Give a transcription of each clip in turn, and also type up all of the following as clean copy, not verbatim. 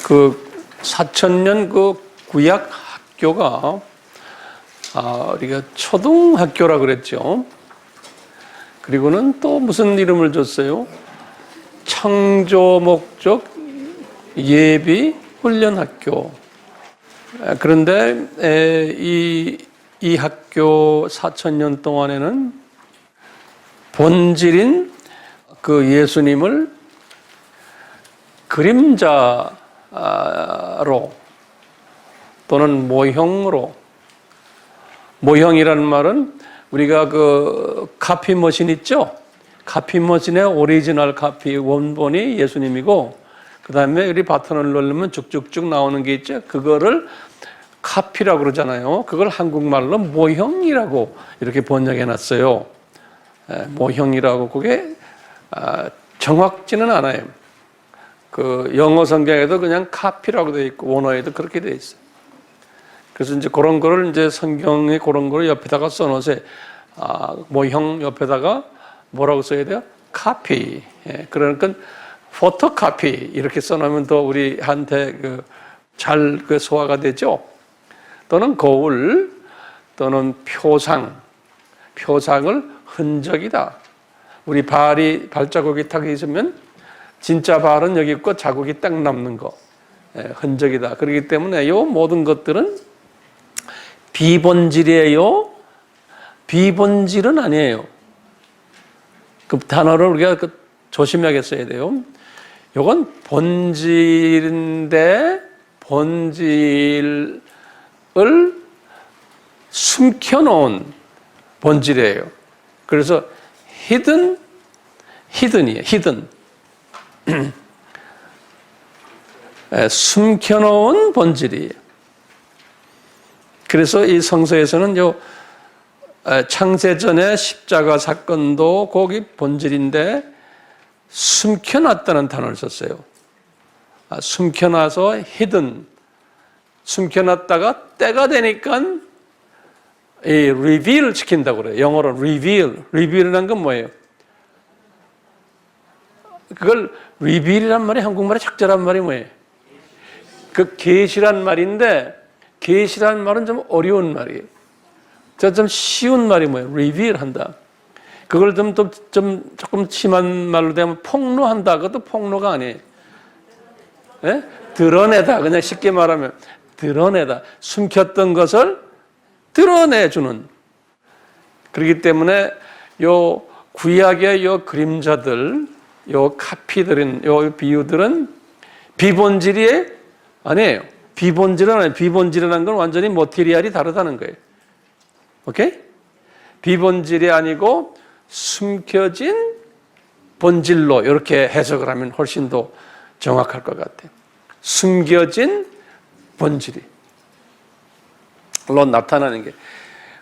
그 4,000년 그 구약 학교가 우리가 초등학교라 그랬죠. 그리고는 또 무슨 이름을 줬어요? 창조 목적 예비 훈련 학교. 그런데 이 학교 4,000년 동안에는 본질인 그 예수님을 그림자로 또는 모형으로, 모형이라는 말은 우리가 그 카피 머신 있죠? 카피 머신의 오리지널 카피 원본이 예수님이고, 그 다음에 우리 버튼을 누르면 쭉쭉쭉 나오는 게 있죠? 그거를 카피라고 그러잖아요. 그걸 한국말로 모형이라고 이렇게 번역해 놨어요. 모형이라고. 그게 정확지는 않아요. 그 영어 성경에도 그냥 카피라고 되어 있고 원어에도 그렇게 되어 있어요. 그래서 이제 그런 거를 이제 성경에 그런 거를 옆에다가 써놓으세요. 모형 옆에다가 뭐라고 써야 돼요? 카피. 그러니까 포토카피 이렇게 써놓으면 더 우리한테 잘 소화가 되죠. 또는 거울, 또는 표상을 흔적이다. 우리 발자국이 딱 있으면 진짜 발은 여기 있고 자국이 딱 남는 거, 흔적이다. 그렇기 때문에 이 모든 것들은 비본질이에요. 비본질은 아니에요. 그 단어를 우리가 조심하게 써야 돼요. 이건 본질인데 본질을 숨겨놓은 본질이에요. 그래서 히든이에요. 히든. 숨겨놓은 본질이에요. 그래서 이 성서에서는 창세전의 십자가 사건도 거기 본질인데 숨겨놨다는 단어를 썼어요. 숨겨놔서 히든. 숨겨놨다가 때가 되니까 이 리빌 시킨다고 그래요. 영어로 리빌. 리빌이라는 건 뭐예요? 그걸 리빌이란 말이 한국말에 적절한 말이 뭐예요? 그 계시란 말인데 계시란 말은 좀 어려운 말이에요. 좀 쉬운 말이 뭐예요? 리빌한다. 그걸 조금 심한 말로 되면 폭로한다. 그것도 폭로가 아니에요. 네? 드러내다. 그냥 쉽게 말하면 드러내다. 숨겼던 것을 드러내주는. 그렇기 때문에 요 구약의 요 그림자들, 요 카피들은, 요 비유들은 비본질이 아니에요. 비본질은 아니에요. 비본질이라는 건 완전히 머티리얼이 다르다는 거예요. 오케이? 비본질이 아니고 숨겨진 본질로 이렇게 해석을 하면 훨씬 더 정확할 것 같아요. 숨겨진 본질이 물론 나타나는 게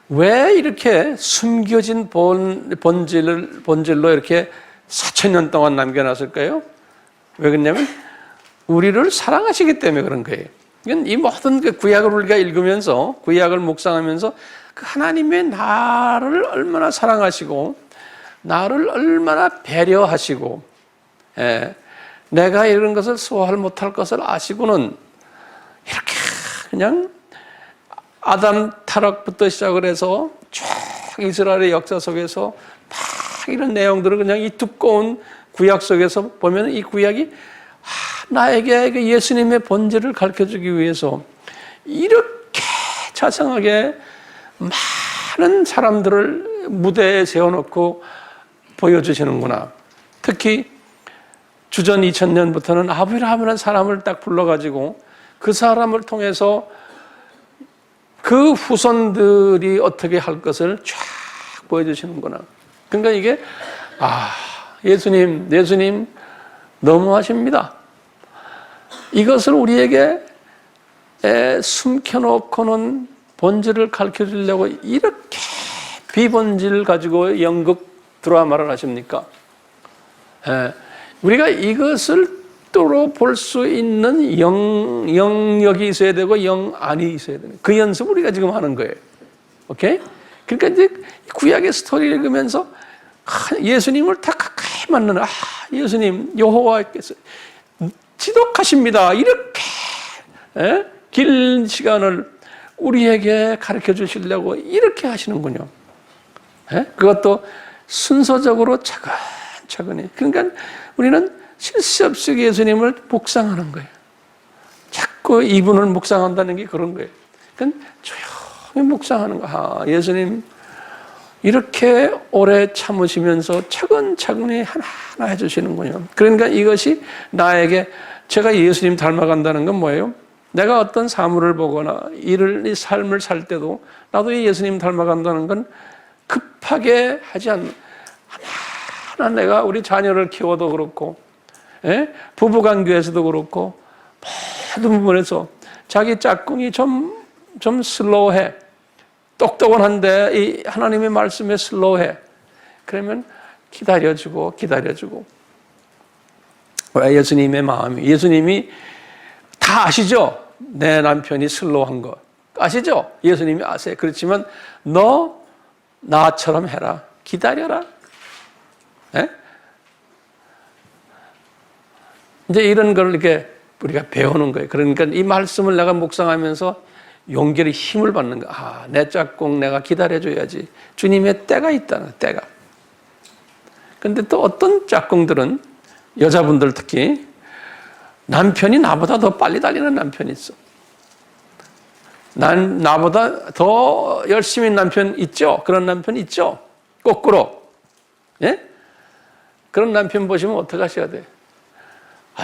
왜 이렇게 숨겨진 본질로 이렇게 4,000년 동안 남겨놨을까요? 왜 그러냐면 우리를 사랑하시기 때문에 그런 거예요. 이건 이 모든 구약을 우리가 읽으면서 구약을 묵상하면서 그 하나님의 나를 얼마나 사랑하시고 나를 얼마나 배려하시고 내가 이런 것을 소화할 못할 것을 아시고는 이렇게 그냥 아담 타락부터 시작을 해서 쭉 이스라엘의 역사 속에서 막 이런 내용들을 그냥 이 두꺼운 구약 속에서 보면 이 구약이 나에게 예수님의 본질을 가르쳐주기 위해서 이렇게 자상하게 많은 사람들을 무대에 세워놓고 보여주시는구나. 특히 주전 2000년부터는 아브라함이라는 사람을 딱 불러가지고 그 사람을 통해서 그 후손들이 어떻게 할 것을 쫙 보여주시는구나. 그러니까 이게 예수님 너무하십니다. 이것을 우리에게 숨겨놓고는 본질을 가르쳐주려고 이렇게 비본질을 가지고 연극 드라마를 하십니까? 우리가 이것을 뚜로 볼 수 있는 영역이 있어야 되고 영안이 있어야 되는 그 연습을 우리가 지금 하는 거예요. 오케이? 그러니까 이제 구약의 스토리를 읽으면서 예수님을 다 가까이 만나는 예수님 여호와께서 지독하십니다. 이렇게 긴 시간을 우리에게 가르쳐 주시려고 이렇게 하시는군요. 그것도 순서적으로 차근차근히. 그러니까 우리는 쉴 새 없이 예수님을 묵상하는 거예요. 자꾸 이분을 묵상한다는 게 그런 거예요. 그러니까 조용히 묵상하는 거. 예수님 이렇게 오래 참으시면서 차근차근히 하나하나 해주시는군요. 그러니까 이것이 나에게 제가 예수님 닮아간다는 건 뭐예요? 내가 어떤 사물을 보거나 이 삶을 살 때도 나도 이 예수님 닮아간다는 건 급하게 하지 않는 하나하나 내가 우리 자녀를 키워도 그렇고 부부관계에서도 그렇고 모든 부분에서 자기 짝꿍이 좀 슬로우해. 똑똑은 한데 이 하나님의 말씀에 슬로우해. 그러면 기다려주고 왜 예수님의 마음이 예수님이 다 아시죠? 내 남편이 슬로우한 거 아시죠? 예수님이 아세요. 그렇지만 너 나처럼 해라. 기다려라. 이제 이런 걸 이렇게 우리가 배우는 거예요. 그러니까 이 말씀을 내가 묵상하면서 용기를 힘을 받는 거야. 내 짝꿍 내가 기다려줘야지. 주님의 때가 있다는 때가. 근데 또 어떤 짝꿍들은 여자분들 특히 남편이 나보다 더 빨리 달리는 남편이 있어. 나보다 더 열심히 남편 있죠? 그런 남편 있죠? 거꾸로. 그런 남편 보시면 어떻게 하셔야 돼?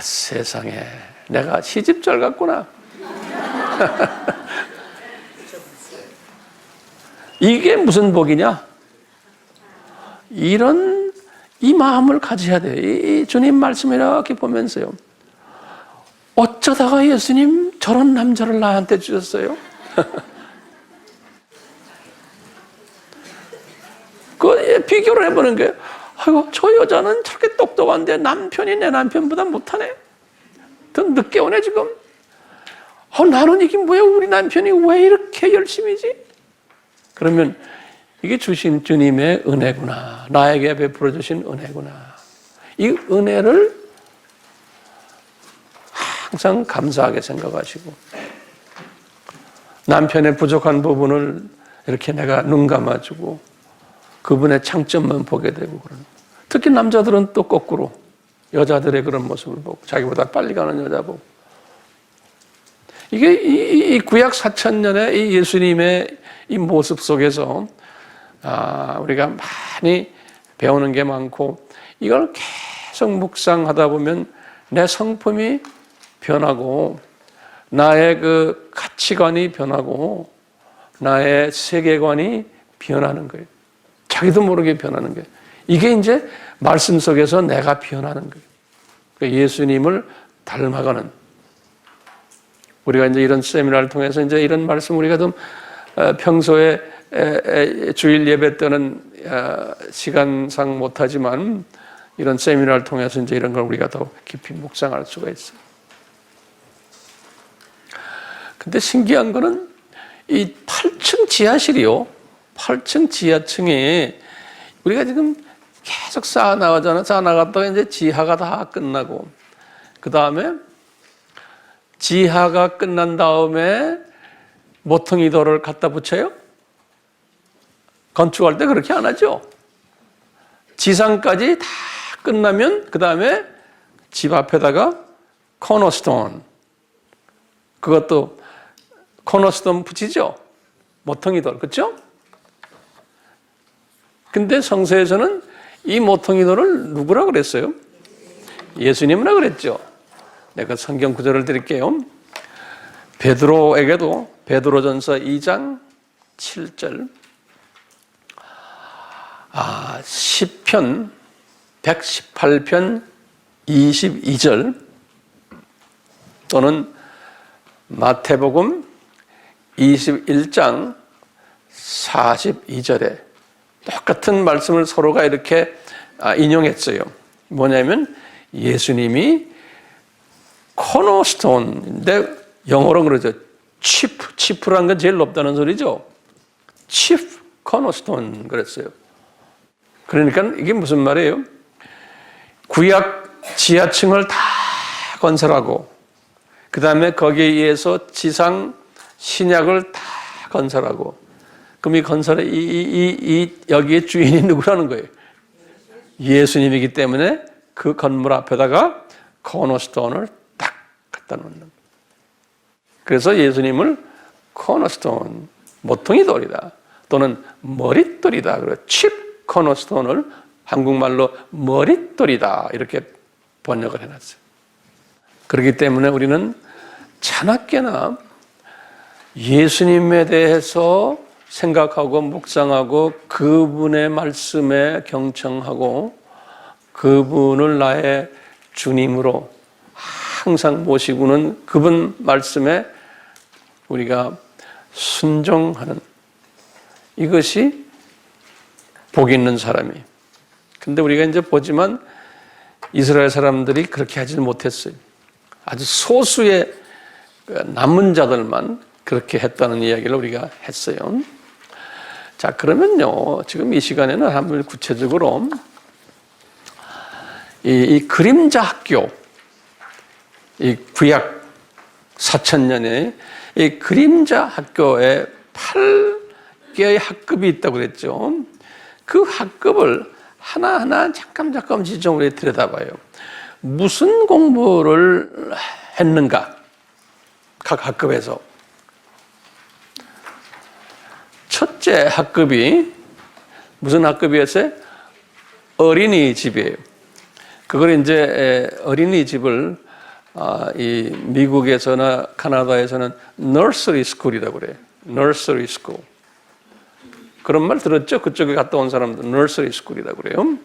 세상에 내가 시집잘 갔구나. 이게 무슨 복이냐? 이 마음을 가져야 돼요. 이 주님 말씀을 이렇게 보면서요. 어쩌다가 예수님 저런 남자를 나한테 주셨어요? 그 비교를 해보는 거예요. 아이고, 저 여자는 저렇게 똑똑한데 남편이 내 남편보다 못하네. 더 늦게 오네 지금. 나는 이게 뭐야? 우리 남편이 왜 이렇게 열심히지? 그러면 이게 주신 주님의 은혜구나. 나에게 베풀어 주신 은혜구나. 이 은혜를 항상 감사하게 생각하시고 남편의 부족한 부분을 이렇게 내가 눈 감아주고 그분의 장점만 보게 되고 그러는. 특히 남자들은 또 거꾸로 여자들의 그런 모습을 보고 자기보다 빨리 가는 여자 보고. 이게 이 구약 4,000년의 이 예수님의 이 모습 속에서 우리가 많이 배우는 게 많고 이걸 계속 묵상하다 보면 내 성품이 변하고 나의 그 가치관이 변하고 나의 세계관이 변하는 거예요. 자기도 모르게 변하는 거예요. 이게 이제 말씀 속에서 내가 변하는 거예요. 그러니까 예수님을 닮아가는. 우리가 이제 이런 세미나를 통해서 이제 이런 말씀 우리가 좀 평소에 주일 예배 때는 시간상 못하지만 이런 세미나를 통해서 이제 이런 걸 우리가 더 깊이 묵상할 수가 있어요. 근데 신기한 거는 이 8층 지하실이요. 8층 지하층에 우리가 지금 계속 쌓아 나가잖아. 쌓아 나갔다가 이제 지하가 다 끝나고 그 다음에 지하가 끝난 다음에 모퉁이돌을 갖다 붙여요? 건축할 때 그렇게 안 하죠. 지상까지 다 끝나면 그 다음에 집 앞에다가 코너스톤, 그것도 코너스톤 붙이죠. 모퉁이돌, 그렇죠? 근데 성서에서는 이 모퉁이돌을 누구라 그랬어요? 예수님이라 그랬죠. 내가 성경 구절을 드릴게요. 베드로에게도 베드로전서 2장 7절 시편 118편 22절 또는 마태복음 21장 42절에 똑같은 말씀을 서로가 이렇게 인용했어요. 뭐냐면 예수님이 코너스톤인데 영어로 그러죠. 치프라는 건 제일 높다는 소리죠. 치프 코너스톤 그랬어요. 그러니까 이게 무슨 말이에요? 구약 지하층을 다 건설하고 그 다음에 거기에 의해서 지상 신약을 다 건설하고, 그럼 이 건설에 여기에 주인이 누구라는 거예요? 예수님이기 때문에 그 건물 앞에다가 코너스톤을 딱 갖다 놓는 거예요. 그래서 예수님을 코너스톤, 모퉁이 돌이다 또는 머릿돌이다, 그리고 칩 코너스톤을 한국말로 머릿돌이다 이렇게 번역을 해놨어요. 그렇기 때문에 우리는 자나깨나 예수님에 대해서 생각하고 묵상하고 그분의 말씀에 경청하고 그분을 나의 주님으로 항상 모시고는 그분 말씀에 우리가 순종하는, 이것이 복 있는 사람이. 근데 우리가 이제 보지만 이스라엘 사람들이 그렇게 하지는 못했어요. 아주 소수의 남은 자들만 그렇게 했다는 이야기를 우리가 했어요. 자, 그러면요, 지금 이 시간에는 한번 구체적으로 이 그림자 학교, 이 구약 4,000년의 이 그림자 학교에 8개의 학급이 있다고 그랬죠. 그 학급을 하나하나 잠깐 좀 우리 들여다봐요. 무슨 공부를 했는가? 각 학급에서. 첫째 학급이 무슨 학급이었어요? 어린이집이에요. 그걸 이제 어린이집을 이 미국에서나 카나다에서는 nursery school이라고 그래요. nursery school. 그런 말 들었죠? 그쪽에 갔다 온 사람들 nursery school이라고 그래요.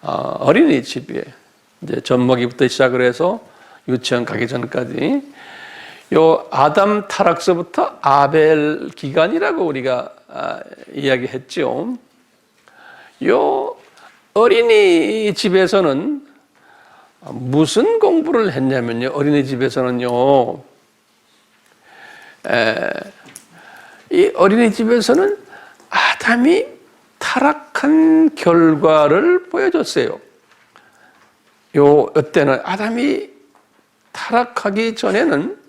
어린이집이에요. 이제 젖먹이부터 시작을 해서 유치원 가기 전까지. 요 아담 타락서부터 아벨 기간이라고 우리가 이야기했죠. 요 어린이집에서는 무슨 공부를 했냐면요. 어린이집에서는요. 이 어린이집에서는 아담이 타락한 결과를 보여줬어요. 이때는 아담이 타락하기 전에는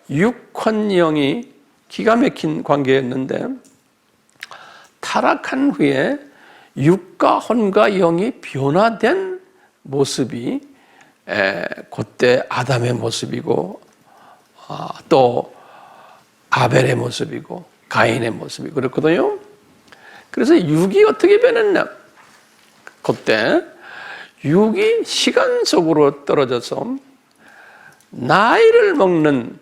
육혼영이 기가 막힌 관계였는데 타락한 후에 육과 혼과 영이 변화된 모습이 그때 아담의 모습이고 또 아벨의 모습이고 가인의 모습이고 그렇거든요. 그래서 육이 어떻게 변했냐? 그때 육이 시간 속으로 떨어져서 나이를 먹는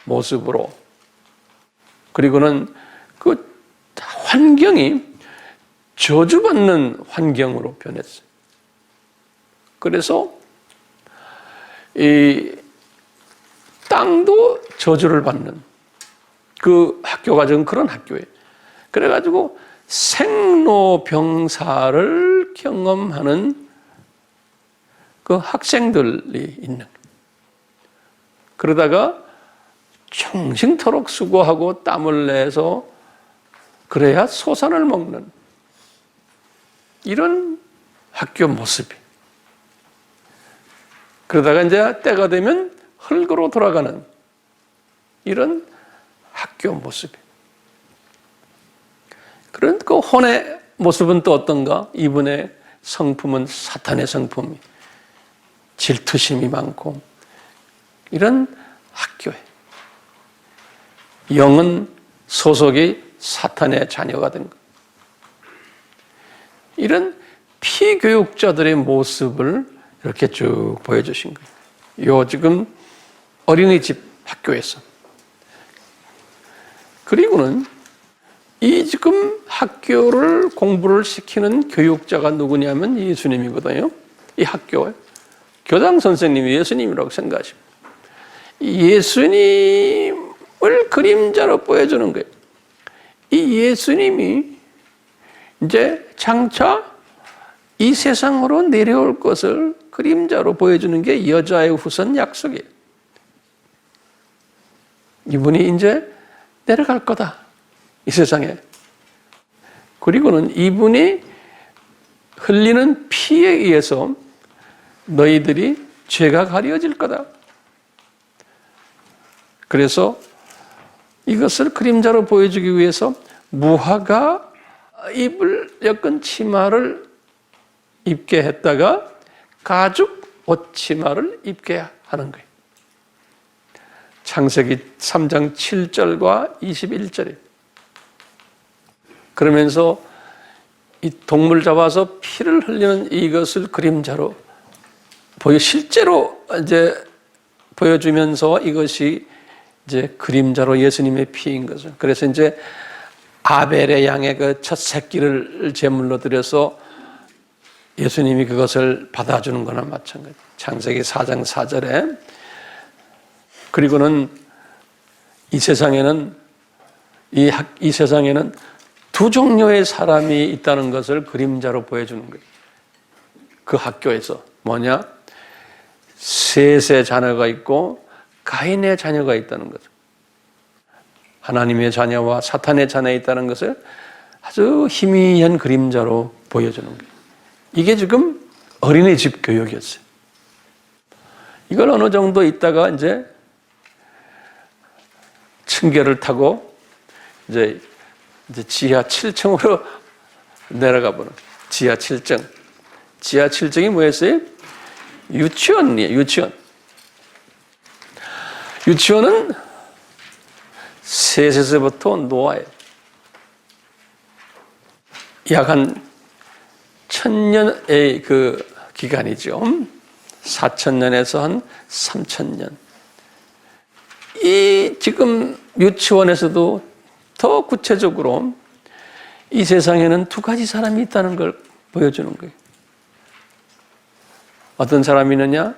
모습으로, 그리고는 그 환경이 저주받는 환경으로 변했어요. 그래서 이 땅도 저주를 받는 그 학교가 지금 그런 학교예요. 그래가지고 생로병사를 경험하는 그 학생들이 있는 거예요. 그러다가 평생토록 수고하고 땀을 내서 그래야 소산을 먹는 이런 학교 모습이. 그러다가 이제 때가 되면 흙으로 돌아가는 이런 학교 모습이. 그런 그 혼의 모습은 또 어떤가? 이분의 성품은 사탄의 성품이 질투심이 많고 이런 학교에 영은 소속이 사탄의 자녀가 된 것. 이런 피교육자들의 모습을 이렇게 쭉 보여주신 거예요. 요 지금 어린이집 학교에서. 그리고는 이 지금 학교를 공부를 시키는 교육자가 누구냐면 예수님이거든요. 이 학교에 교장 선생님이 예수님이라고 생각하십니다. 예수님을 그림자로 보여주는 거예요. 이 예수님이 이제 장차 이 세상으로 내려올 것을 그림자로 보여주는 게 여자의 후손 약속이에요. 이분이 이제 내려갈 거다, 이 세상에. 그리고는 이분이 흘리는 피에 의해서 너희들이 죄가 가려질 거다. 그래서 이것을 그림자로 보여주기 위해서 무화과 잎을 엮은 치마를 입게 했다가 가죽 옷치마를 입게 하는 거예요. 창세기 3장 7절과 21절에. 그러면서 이 동물 잡아서 피를 흘리는 이것을 그림자로 실제로 이제 보여주면서 이것이 이제 그림자로 예수님의 피인 거죠. 그래서 이제 아벨의 양의 그 첫 새끼를 제물로 드려서 예수님이 그것을 받아주는 거나 마찬가지. 창세기 4장 4절에. 그리고는 이 세상에는 두 종류의 사람이 있다는 것을 그림자로 보여주는 거예요. 그 학교에서 뭐냐? 셋의 자녀가 있고 가인의 자녀가 있다는 거죠. 하나님의 자녀와 사탄의 자녀가 있다는 것을 아주 희미한 그림자로 보여주는 거예요. 이게 지금 어린이집 교육이었어요. 이걸 어느 정도 있다가 이제 층계를 타고 이제 지하 7층으로 내려가 보는 지하 7층. 지하 7층이 뭐였어요? 유치원이에요. 유치원은 셋에서부터 노아예요. 약 한 1000년의 그 기간이죠. 4000년에서 한 3000년. 이 지금 유치원에서도 더 구체적으로 이 세상에는 두 가지 사람이 있다는 걸 보여주는 거예요. 어떤 사람이 있느냐?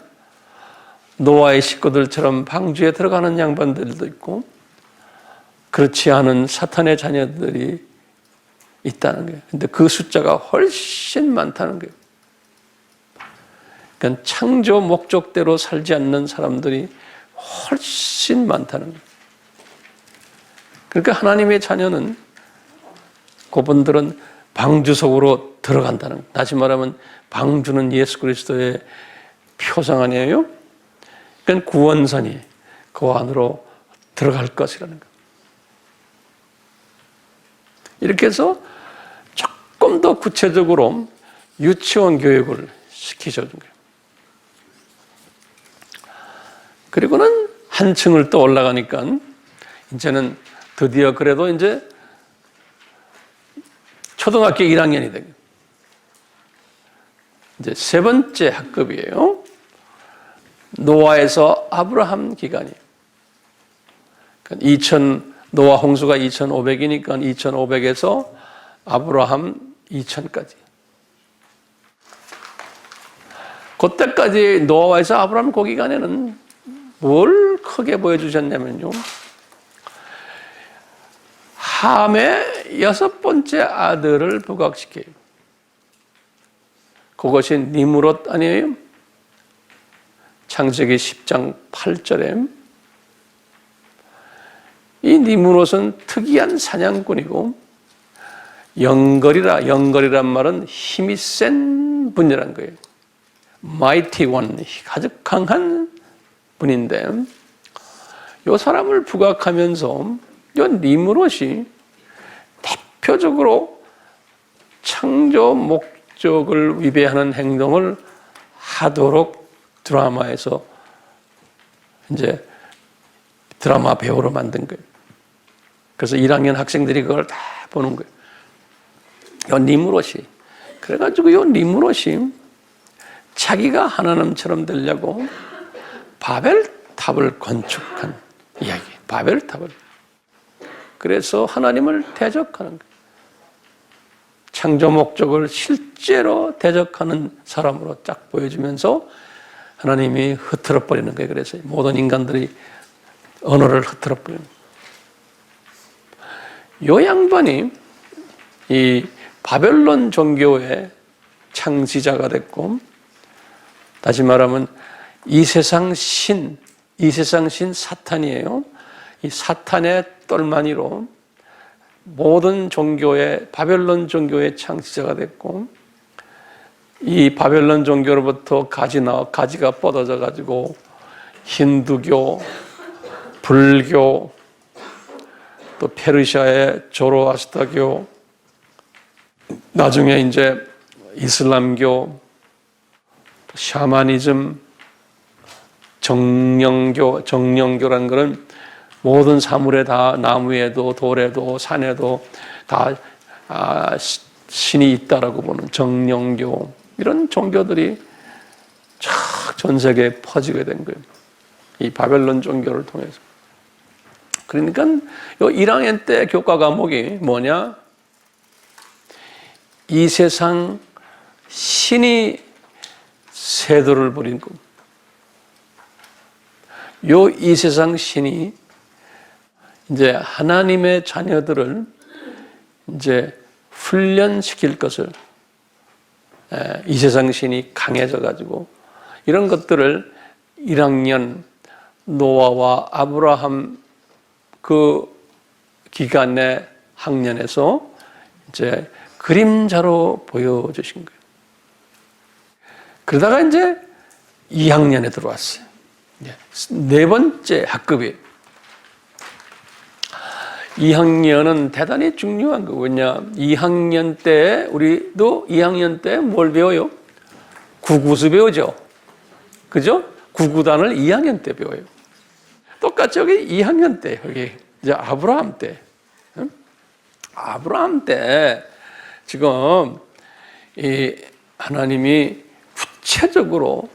노아의 식구들처럼 방주에 들어가는 양반들도 있고 그렇지 않은 사탄의 자녀들이 있다는 거예요. 근데 그 숫자가 훨씬 많다는 거예요. 그러니까 창조 목적대로 살지 않는 사람들이 훨씬 많다는 거예요. 그러니까 하나님의 자녀는 그분들은 방주 속으로 들어간다는 거예요. 다시 말하면 방주는 예수 그리스도의 표상 아니에요? 그러니까 구원선이 그 안으로 들어갈 것이라는 거예요. 이렇게 해서 조금 더 구체적으로 유치원 교육을 시키셔준 거예요. 그리고는 한 층을 또 올라가니까 이제는 드디어 그래도 이제 초등학교 1학년이 되고 이제 세 번째 학급이에요. 노아에서 아브라함 기간이에요. 노아 홍수가 2500이니까 2500에서 아브라함 2000까지. 그때까지 노아에서 아브라함 그 기간에는 뭘 크게 보여주셨냐면요. 함의 6번째 아들을 부각시켜요. 그것이 니므롯 아니에요? 창세기 10장 8절에 이 니므롯은 특이한 사냥꾼이고 영걸이란 말은 힘이 센 분이란 거예요. mighty one, 아주 강한 분인데 이 사람을 부각하면서 이 니므롯이 대표적으로 창조 목적을 위배하는 행동을 하도록 드라마에서 이제 드라마 배우로 만든 거예요. 그래서 1학년 학생들이 그걸 다 보는 거예요. 요 니므롯이. 그래가지고 요 니므롯이 자기가 하나님처럼 되려고 바벨탑을 건축한 이야기. 바벨탑을. 그래서 하나님을 대적하는 거예요. 창조 목적을 실제로 대적하는 사람으로 쫙 보여주면서 하나님이 흐트러 버리는 거예요. 그래서 모든 인간들이 언어를 흐트러 버리는 거예요. 요 양반이 이 바벨론 종교의 창시자가 됐고, 다시 말하면 이 세상 신 사탄이에요. 이 사탄의 똘마니로 모든 종교의 바벨론 종교의 창시자가 됐고, 이 바벨론 종교로부터 가지가 뻗어져 가지고 힌두교, 불교, 또 페르시아의 조로아스터교, 나중에 이제 이슬람교, 샤머니즘, 정령교라는 것은 모든 사물에 다 나무에도 돌에도 산에도 다 신이 있다라고 보는 정령교, 이런 종교들이 쫙 전 세계에 퍼지게 된 거예요. 이 바벨론 종교를 통해서. 그러니까 요 1학년 때 교과 과목이 뭐냐? 이 세상 신이 세도를 부린 것. 요 이 세상 신이 이제 하나님의 자녀들을 이제 훈련시킬 것을, 이 세상 신이 강해져 가지고 이런 것들을 1학년 노아와 아브라함 그 기간의 학년에서 이제 그림자로 보여주신 거예요. 그러다가 이제 2학년에 들어왔어요. 네 번째 학급이에요. 2학년은 대단히 중요한 거거든요. 2학년 때, 우리도 2학년 때 뭘 배워요? 구구수 배우죠. 그죠? 구구단을 2학년 때 배워요. 똑같이 여기 2학년 때, 여기 이제 아브라함 때. 응? 아브라함 때 지금 이 하나님이 구체적으로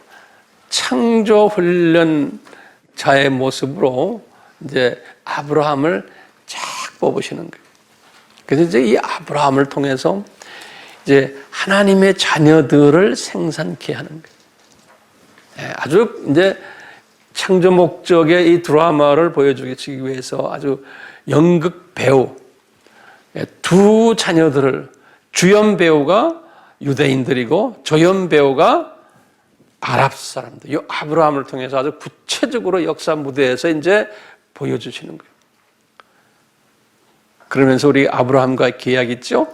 창조 훈련자의 모습으로 이제 아브라함을 쫙 뽑으시는 거예요. 그래서 이제 이 아브라함을 통해서 이제 하나님의 자녀들을 생산케 하는 거예요. 아주 이제 창조 목적의 이 드라마를 보여주기 위해서 아주 연극 배우, 두 자녀들을, 주연 배우가 유대인들이고 조연 배우가 아랍 사람들, 이 아브라함을 통해서 아주 구체적으로 역사 무대에서 이제 보여주시는 거예요. 그러면서 우리 아브라함과 계약 있죠?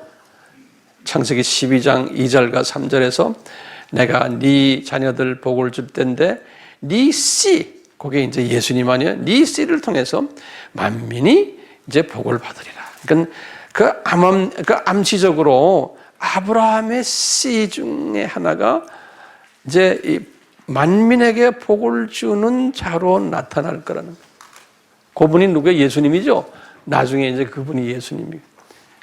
창세기 12장 2절과 3절에서 내가 네 자녀들 복을 줄 텐데 네 씨, 그게 이제 예수님 아니에요? 네 씨를 통해서 만민이 이제 복을 받으리라. 그러니까 그 암시적으로 아브라함의 씨 중에 하나가 이제 이 만민에게 복을 주는 자로 나타날 거라는 거예요. 그분이 누구예요? 예수님이죠. 나중에 이제 그분이 예수님이에요.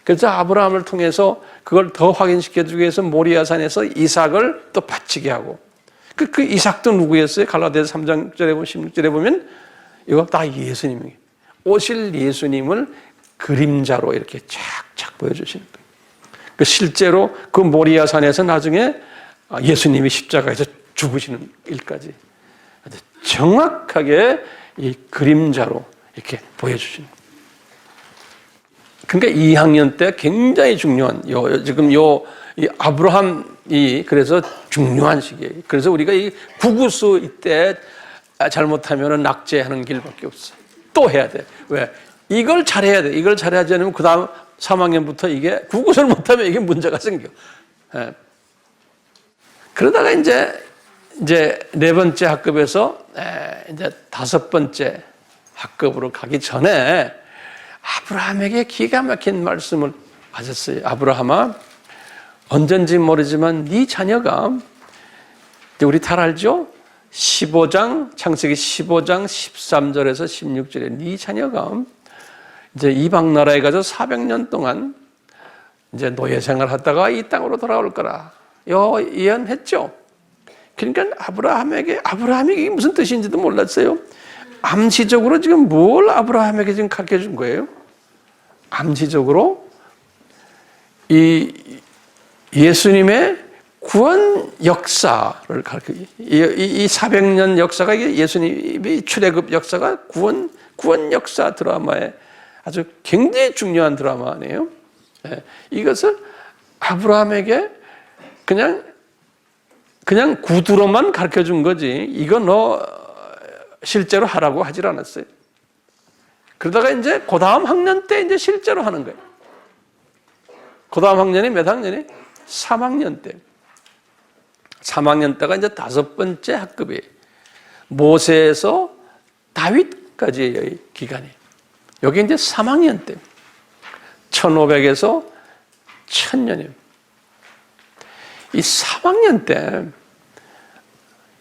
그래서 아브라함을 통해서 그걸 더 확인시켜주기 위해서 모리아산에서 이삭을 또 바치게 하고, 그 이삭도 누구였어요? 갈라디아서 3장절에 16절에 보면 이거 다 예수님이에요. 오실 예수님을 그림자로 이렇게 착착 보여주시는 거예요. 그 실제로 그 모리아산에서 나중에 예수님이 십자가에서 죽으시는 일까지 아주 정확하게 이 그림자로 이렇게 보여주시는 거예요. 그러니까 2학년 때 굉장히 중요한 지금 이 아브라함이 그래서 중요한 시기예요. 그래서 우리가 이 구구수 이때 잘못하면 낙제하는 길밖에 없어요. 또 해야 돼. 왜? 이걸 잘해야 돼. 이걸 잘하지 않으면 그 다음 3학년부터 이게 구구수를 못하면 이게 문제가 생겨. 예. 그러다가 이제 네 번째 학급에서 이제 다섯 번째 학급으로 가기 전에 아브라함에게 기가 막힌 말씀을 하셨어요. 아브라함아, 언젠지 모르지만 네 자녀가, 우리 잘 알죠? 15장, 창세기 15장 13절에서 16절에 네 자녀가 이제 이방 나라에 가서 400년 동안 이제 노예 생활하다가 이 땅으로 돌아올 거라 예언했죠. 그러니까 아브라함에게 무슨 뜻인지도 몰랐어요. 암시적으로 지금 뭘 아브라함에게 지금 가르쳐 준 거예요? 암시적으로 이 예수님의 구원 역사를 가르쳐, 이 400년 역사가 이게 예수님의 출애굽 역사가 구원 역사 드라마의 아주 굉장히 중요한 드라마네요. 이것을 아브라함에게 그냥 구두로만 가르쳐 준 거지, 이거 너 실제로 하라고 하질 않았어요. 그러다가 이제 그 다음 학년 때 이제 실제로 하는 거예요. 그 다음 학년이 몇 학년이? 3학년 때. 3학년 때가 이제 다섯 번째 학급이에요. 모세에서 다윗 3학년까지의 기간이. 여기 이제 3학년 때 1500에서 1000년이에요. 이 3학년 때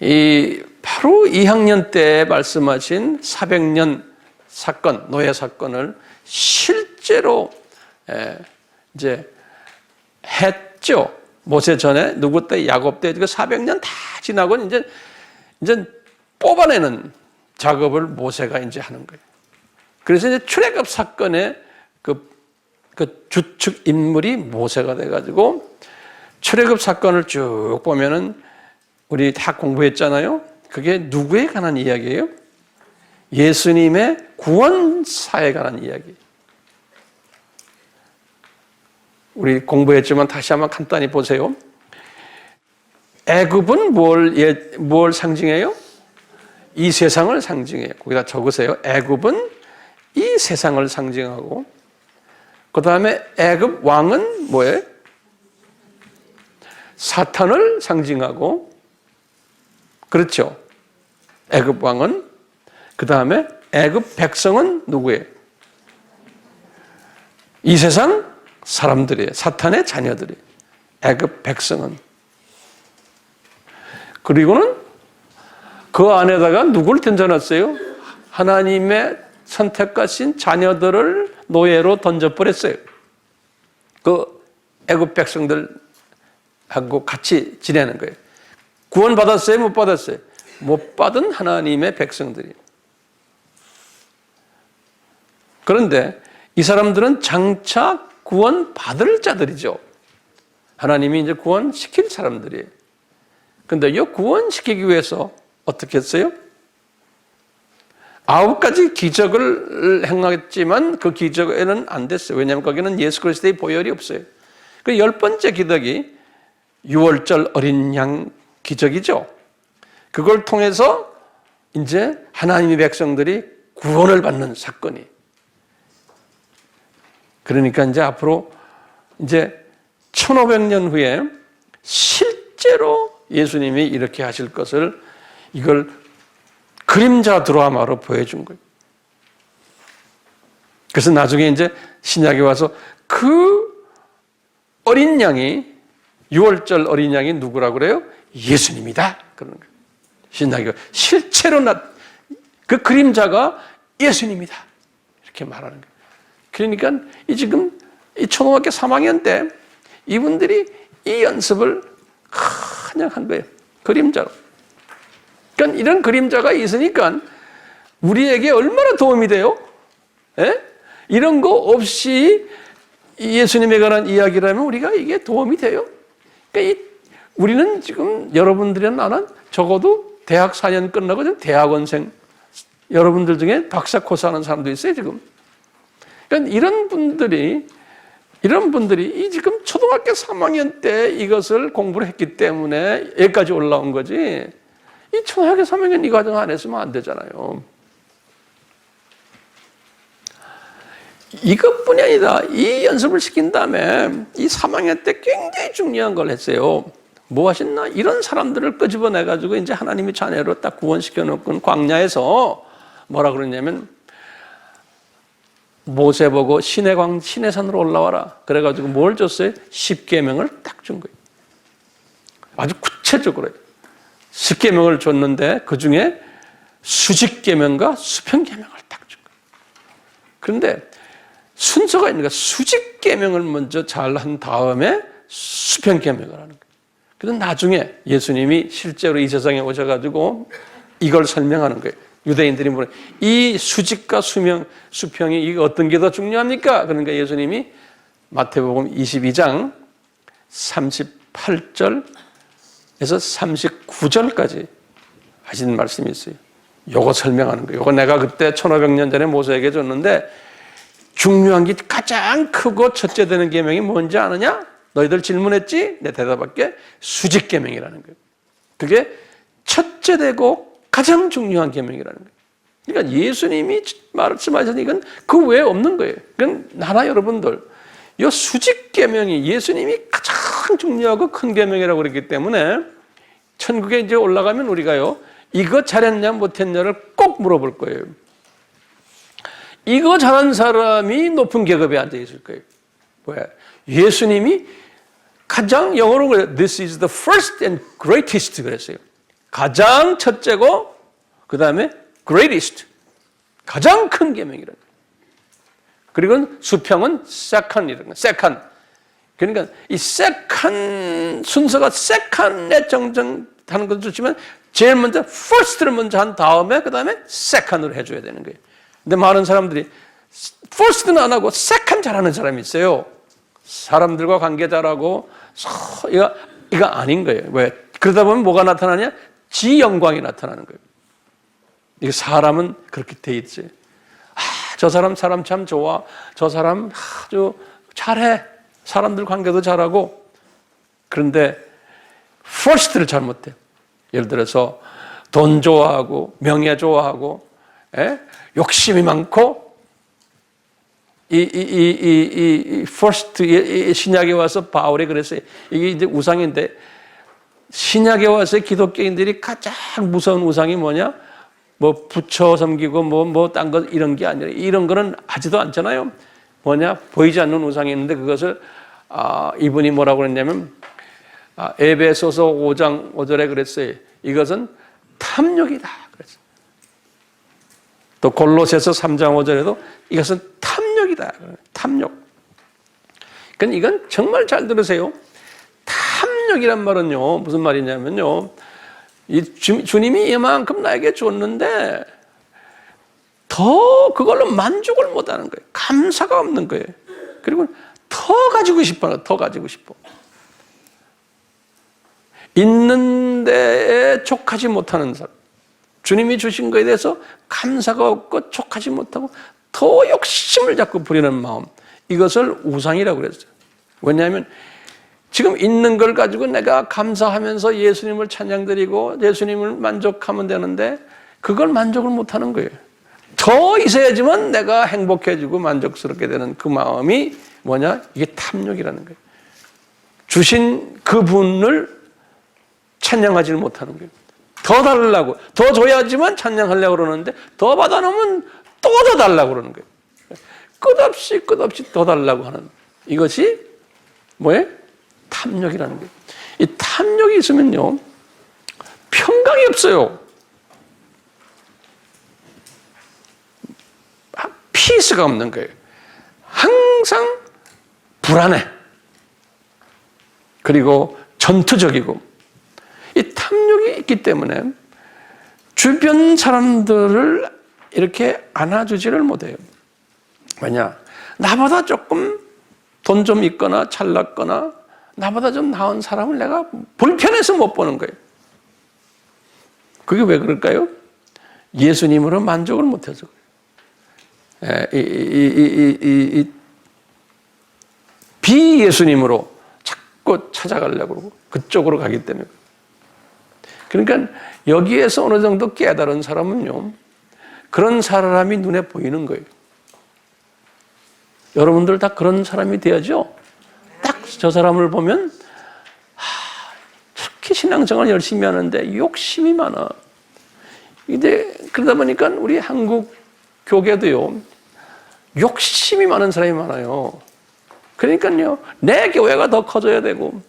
이 바로 2학년 때 말씀하신 400년 사건, 노예 사건을 실제로 이제 했죠. 모세 전에 누구 때 야곱 때 400년 다 지나고 이제 뽑아내는 작업을 모세가 이제 하는 거예요. 그래서 이제 출애굽 사건의 그 주축 인물이 모세가 돼가지고 출애굽 사건을 쭉 보면은 우리 다 공부했잖아요. 그게 누구에 관한 이야기예요? 예수님의 구원사에 관한 이야기. 우리 공부했지만 다시 한번 간단히 보세요. 애굽은 뭘 상징해요? 이 세상을 상징해요. 거기다 적으세요. 애굽은 이 세상을 상징하고, 그 다음에 애굽 왕은 뭐예요? 사탄을 상징하고, 그렇죠. 애굽 왕은, 그 다음에 애굽 백성은 누구예요? 이 세상 사람들이에요. 사탄의 자녀들이에요. 애굽 백성은. 그리고는 그 안에다가 누굴 던져놨어요? 하나님의 선택하신 자녀들을 노예로 던져버렸어요. 그 애굽 백성들하고 같이 지내는 거예요. 구원 받았어요? 못 받았어요? 못 받은 하나님의 백성들이. 그런데 이 사람들은 장차 구원 받을 자들이죠. 하나님이 이제 구원시킬 사람들이에요. 근데 이 구원시키기 위해서 어떻게 했어요? 9가지 기적을 행했지만 그 기적에는 안 됐어요. 왜냐하면 거기는 예수 그리스도의 보혈이 없어요. 그 10번째 기적이 6월절 어린 양 기적이죠. 그걸 통해서 이제 하나님의 백성들이 구원을 받는 사건이. 그러니까 이제 앞으로 이제 1500년 후에 실제로 예수님이 이렇게 하실 것을 이걸 그림자 드라마로 보여준 거예요. 그래서 나중에 이제 신약에 와서 그 어린 양이 6월절 어린 양이 누구라고 그래요? 예수님이다. 그러는 거예요. 신약에 실제로 그 그림자가 예수님이다. 이렇게 말하는 거예요. 그러니까 지금 이 초등학교 3학년 때 이분들이 이 연습을 그냥 한 거예요. 그림자로. 그러니까 이런 그림자가 있으니까 우리에게 얼마나 도움이 돼요? 예? 이런 거 없이 예수님에 관한 이야기라면 우리가 이게 도움이 돼요? 그러니까 우리는 지금 여러분들이나 나는 적어도 대학 4년 끝나고 지금 대학원생, 여러분들 중에 박사 코스 하는 사람도 있어요, 지금. 그러니까 이런 분들이 이 지금 초등학교 3학년 때 이것을 공부를 했기 때문에 여기까지 올라온 거지. 이 초등학교 3학년 이 과정 안 했으면 안 되잖아요. 이것뿐이 아니라 이 연습을 시킨 다음에 이 3학년 때 굉장히 중요한 걸 했어요. 뭐 하셨나? 이런 사람들을 끄집어내가지고 이제 하나님의 자녀로 딱 구원시켜 놓고 광야에서 뭐라 그러냐면 모세 보고 시내산으로 올라와라. 그래가지고 뭘 줬어요? 10계명을 딱 준 거예요. 아주 구체적으로 10계명을 줬는데 그 중에 수직계명과 수평계명을 딱 준 거예요. 그런데 순서가 있는 거야. 수직계명을 먼저 잘한 다음에 수평계명을 하는 거예요. 그래서 나중에 예수님이 실제로 이 세상에 오셔가지고 이걸 설명하는 거예요. 유대인들이 물어요. 이 수직과 수평이 이게 어떤 게 더 중요합니까? 그러니까 예수님이 마태복음 22장 38절에서 39절까지 하신 말씀이 있어요. 요거 설명하는 거예요. 요거 내가 그때 1500년 전에 모세에게 줬는데 중요한 게 가장 크고 첫째 되는 계명이 뭔지 아느냐? 너희들 질문했지? 내 대답할게. 수직계명이라는 거예요. 그게 첫째 되고 가장 중요한 계명이라는 거예요. 그러니까 예수님이 말씀하신 이건 그 외에 없는 거예요. 그건 나라 여러분들, 이 수직계명이 예수님이 가장 중요하고 큰 계명이라고 그랬기 때문에 천국에 이제 올라가면 우리가요, 이거 잘했냐 못했냐를 꼭 물어볼 거예요. 이거 잘하는 사람이 높은 계급에 앉아 있을 거예요. 뭐야? 예수님이 가장 영어로 그래요. This is the first and greatest 그랬어요. 가장 첫째고 그 다음에 greatest. 가장 큰 계명이라는 거예요. 그리고 수평은 second이라는 거예요. second. 그러니까 이 second 순서가 second에 정정하는 것도 좋지만 제일 먼저 first를 먼저 한 다음에 그 다음에 second으로 해줘야 되는 거예요. 근데 많은 사람들이 first는 안 하고 second 잘하는 사람이 있어요. 사람들과 관계 잘하고 이거 아닌 거예요. 왜? 그러다 보면 뭐가 나타나냐? 지 영광이 나타나는 거예요. 이게 사람은 그렇게 돼 있어요. 저 사람 참 좋아. 저 사람 아주 잘해. 사람들 관계도 잘하고. 그런데 first를 잘못해요. 예를 들어서 돈 좋아하고 명예 좋아하고 욕심이 많고 이 first 신약에 와서 바울이 그랬어요. 이게 이제 우상인데 신약에 와서 기독교인들이 가장 무서운 우상이 뭐냐? 뭐 부처 섬기고 뭐 딴 거 이런 게 아니라 이런 거는 하지도 않잖아요. 뭐냐? 보이지 않는 우상이 있는데 그것을 이분이 뭐라고 그랬냐면 에베소서 5장 5절에 그랬어요. 이것은 탐욕이다 그랬어요. 또 골로새서 3장 5절에도 이것은 탐욕이다. 탐욕. 그러니까 이건 정말 잘 들으세요. 탐욕이란 말은요. 무슨 말이냐면요. 주님이 이만큼 나에게 줬는데 더 그걸로 만족을 못하는 거예요. 감사가 없는 거예요. 그리고 더 가지고 싶어. 더 가지고 싶어. 있는 데에 족하지 못하는 사람. 주님이 주신 것에 대해서 감사가 없고 족하지 못하고 더 욕심을 자꾸 부리는 마음. 이것을 우상이라고 그랬어요. 왜냐하면 지금 있는 걸 가지고 내가 감사하면서 예수님을 찬양드리고 예수님을 만족하면 되는데 그걸 만족을 못하는 거예요. 더 있어야지만 내가 행복해지고 만족스럽게 되는 그 마음이 뭐냐? 이게 탐욕이라는 거예요. 주신 그분을 찬양하지를 못하는 거예요. 더 달라고, 더 줘야지만 찬양하려고 그러는데 더 받아놓으면 또 더 달라고 그러는 거예요. 끝없이 더 달라고 하는 이것이 뭐예요? 탐욕이라는 거예요. 이 탐욕이 있으면요, 평강이 없어요. 피스가 없는 거예요. 항상 불안해. 그리고 전투적이고. 이 탐욕이 있기 때문에 주변 사람들을 이렇게 안아주지를 못해요. 왜냐? 나보다 조금 돈 좀 있거나 잘났거나 나보다 좀 나은 사람을 내가 불편해서 못 보는 거예요. 그게 왜 그럴까요? 예수님으로 만족을 못해서 그래요. 비예수님으로 자꾸 찾아가려고 그러고 그쪽으로 가기 때문에. 그러니까 여기에서 어느 정도 깨달은 사람은요, 그런 사람이 눈에 보이는 거예요. 여러분들 다 그런 사람이 돼야죠. 딱 저 사람을 보면 저렇게 신앙생활 열심히 하는데 욕심이 많아. 근데 그러다 보니까 우리 한국 교계도요, 욕심이 많은 사람이 많아요. 그러니까요, 내 교회가 더 커져야 되고,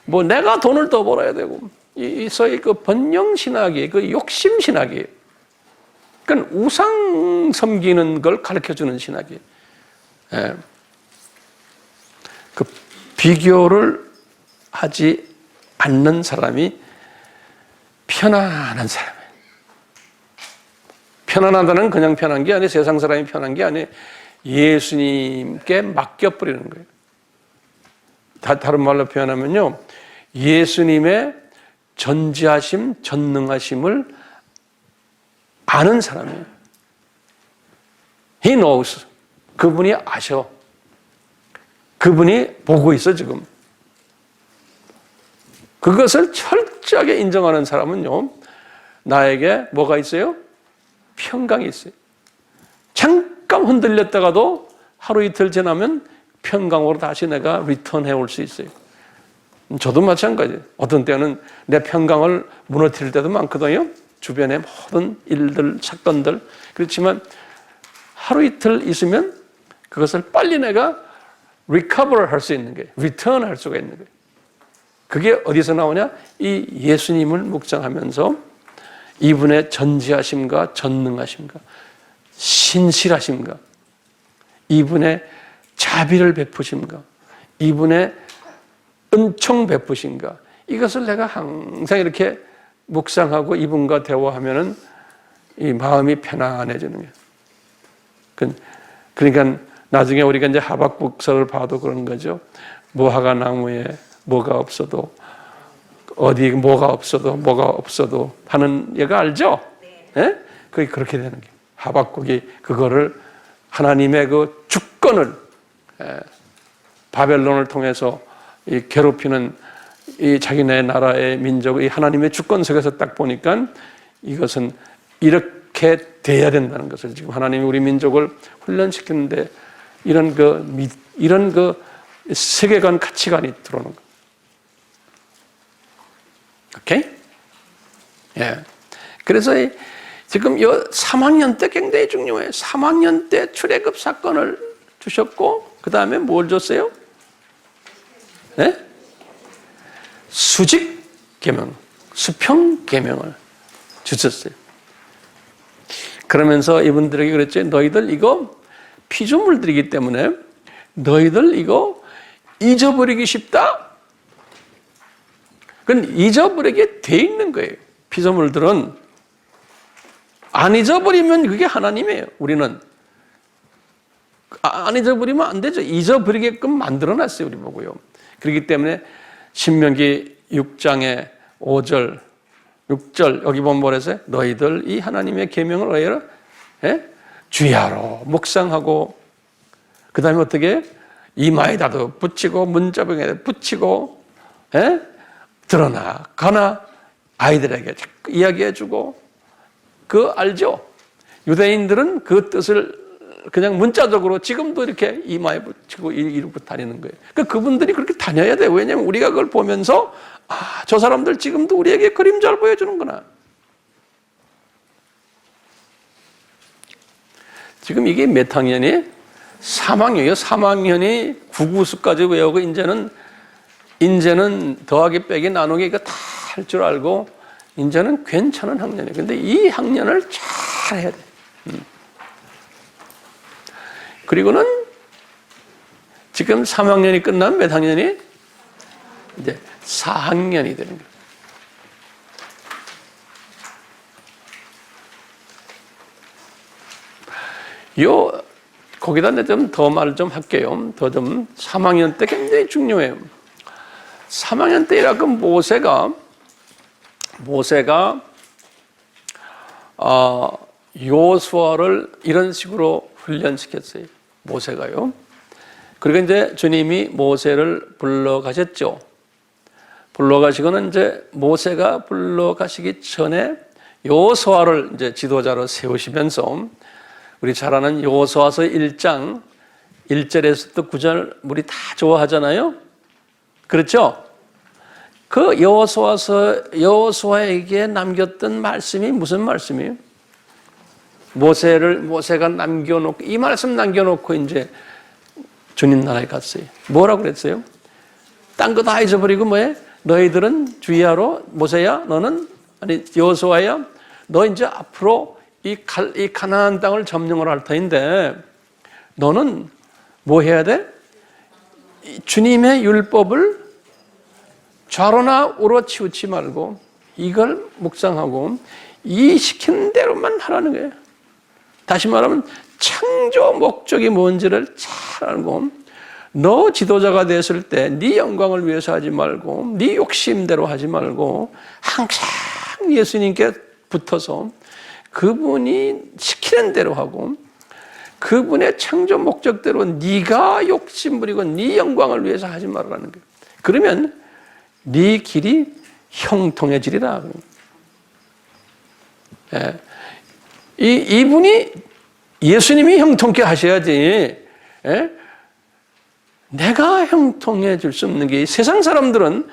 뭐 내가 돈을 더 벌어야 되고, 이 소위 그 번영신학이 그 욕심신학이에요. 그러니까 우상 섬기는 걸 가르쳐주는 신학이에요. 예. 그 비교를 하지 않는 사람이 편안한 사람이에요. 편안하다는 그냥 편한 게 아니에요. 세상 사람이 편한 게 아니에요. 예수님께 맡겨버리는 거예요. 다른 말로 표현하면요, 예수님의 전지하심, 전능하심을 아는 사람이에요. He knows. 그분이 아셔. 그분이 보고 있어, 지금. 그것을 철저하게 인정하는 사람은요, 나에게 뭐가 있어요? 평강이 있어요. 잠깐 흔들렸다가도 하루 이틀 지나면 평강으로 다시 내가 리턴해 올 수 있어요. 저도 마찬가지예요. 어떤 때는 내 평강을 무너뜨릴 때도 많거든요. 주변의 모든 일들, 사건들. 그렇지만 하루 이틀 있으면 그것을 빨리 내가 recover 할 수 있는 거예요. return 할 수가 있는 거예요. 그게 어디서 나오냐? 이 예수님을 묵상하면서 이분의 전지하심과 전능하심과 신실하심과 이분의 자비를 베푸심과 이분의 은총 베푸심과 이것을 내가 항상 이렇게 묵상하고 이분과 대화하면은 이 마음이 편안해지는 거예요. 그러니까 나중에 우리가 이제 하박국서를 봐도 그런 거죠. 무화과 나무에 뭐가 없어도 어디 뭐가 없어도 하는 얘가 알죠? 네? 그게 그렇게 되는 거예요. 하박국이 그거를 하나님의 그 주권을 바벨론을 통해서 이 괴롭히는 이 자기네 나라의 민족, 이 하나님의 주권 속에서 딱 보니까 이것은 이렇게 돼야 된다는 것을 지금 하나님이 우리 민족을 훈련시키는데 이런 그 세계관 가치관이 들어오는 거예요. 오케이? 예. 그래서 지금 3학년 때 굉장히 중요해요. 3학년 때 출애굽 사건을 주셨고, 그 다음에 뭘 줬어요? 네? 수직 계명, 수평 계명을 주셨어요. 그러면서 이분들에게 그랬죠. 너희들 이거 피조물들이기 때문에 너희들 이거 잊어버리기 쉽다? 그건 잊어버리게 돼 있는 거예요. 피조물들은 안 잊어버리면 그게 하나님이에요. 우리는 안 잊어버리면 안 되죠. 잊어버리게끔 만들어놨어요. 우리 보고요. 그렇기 때문에 신명기 6장의 5절 6절 여기 보면 뭐랬어요? 너희들 이 하나님의 계명을 어여라 주야로 묵상하고 그 다음에 어떻게 이마에다도 붙이고 문자병에 붙이고 드러나거나 아이들에게 자꾸 이야기해주고 그거 알죠? 유대인들은 그 뜻을 그냥 문자적으로 지금도 이렇게 이마에 붙이고 이러고 다니는 거예요. 그러니까 그분들이 그렇게 다녀야 돼요. 왜냐하면 우리가 그걸 보면서 저 사람들 지금도 우리에게 그림자를 보여주는구나. 지금 이게 몇 학년이? 3학년이에요. 3학년이 구구수까지 외우고 이제는 더하기 빼기 나누기 이거 다 할 줄 알고 이제는 괜찮은 학년이에요. 근데 이 학년을 잘 해야 돼. 그리고는 지금 3학년이 끝나면 몇 학년이? 이제 4학년이 되는 거예요. 거기다 좀 더 말을 좀 할게요. 3학년 때 굉장히 중요해요. 3학년 때라고 모세가 여호수아를 이런 식으로 훈련시켰어요. 모세가요. 그리고 이제 주님이 모세를 불러가셨죠. 불러가시고는 이제 모세가 불러가시기 전에 여호수아를 이제 지도자로 세우시면서 우리 잘 아는 여호수아서 1장 1절에서부터 9절 우리 다 좋아하잖아요. 그렇죠? 그 여호수아에게 남겼던 말씀이 무슨 말씀이에요? 모세가 남겨놓고 이 말씀 남겨놓고 이제 주님 나라에 갔어요. 뭐라고 그랬어요? 딴 거 다 잊어버리고 뭐해? 너희들은 주의하러 모세야, 너는 여호수아야, 너 이제 앞으로 이 가나안 땅을 점령을 할 터인데 너는 뭐 해야 돼? 주님의 율법을 좌로나 우로 치우치 말고 이걸 묵상하고 이 시키는 대로만 하라는 거예요. 다시 말하면 창조 목적이 뭔지를 잘 알고 너 지도자가 됐을 때 네 영광을 위해서 하지 말고 네 욕심대로 하지 말고 항상 예수님께 붙어서 그분이 시키는 대로 하고 그분의 창조 목적대로 네가 욕심 부리고 네 영광을 위해서 하지 말라는 거예요. 그러면 네 길이 형통해지리라. 이분이 예수님이 형통케 하셔야지. 내가 형통해질 수 없는 게 세상 사람들은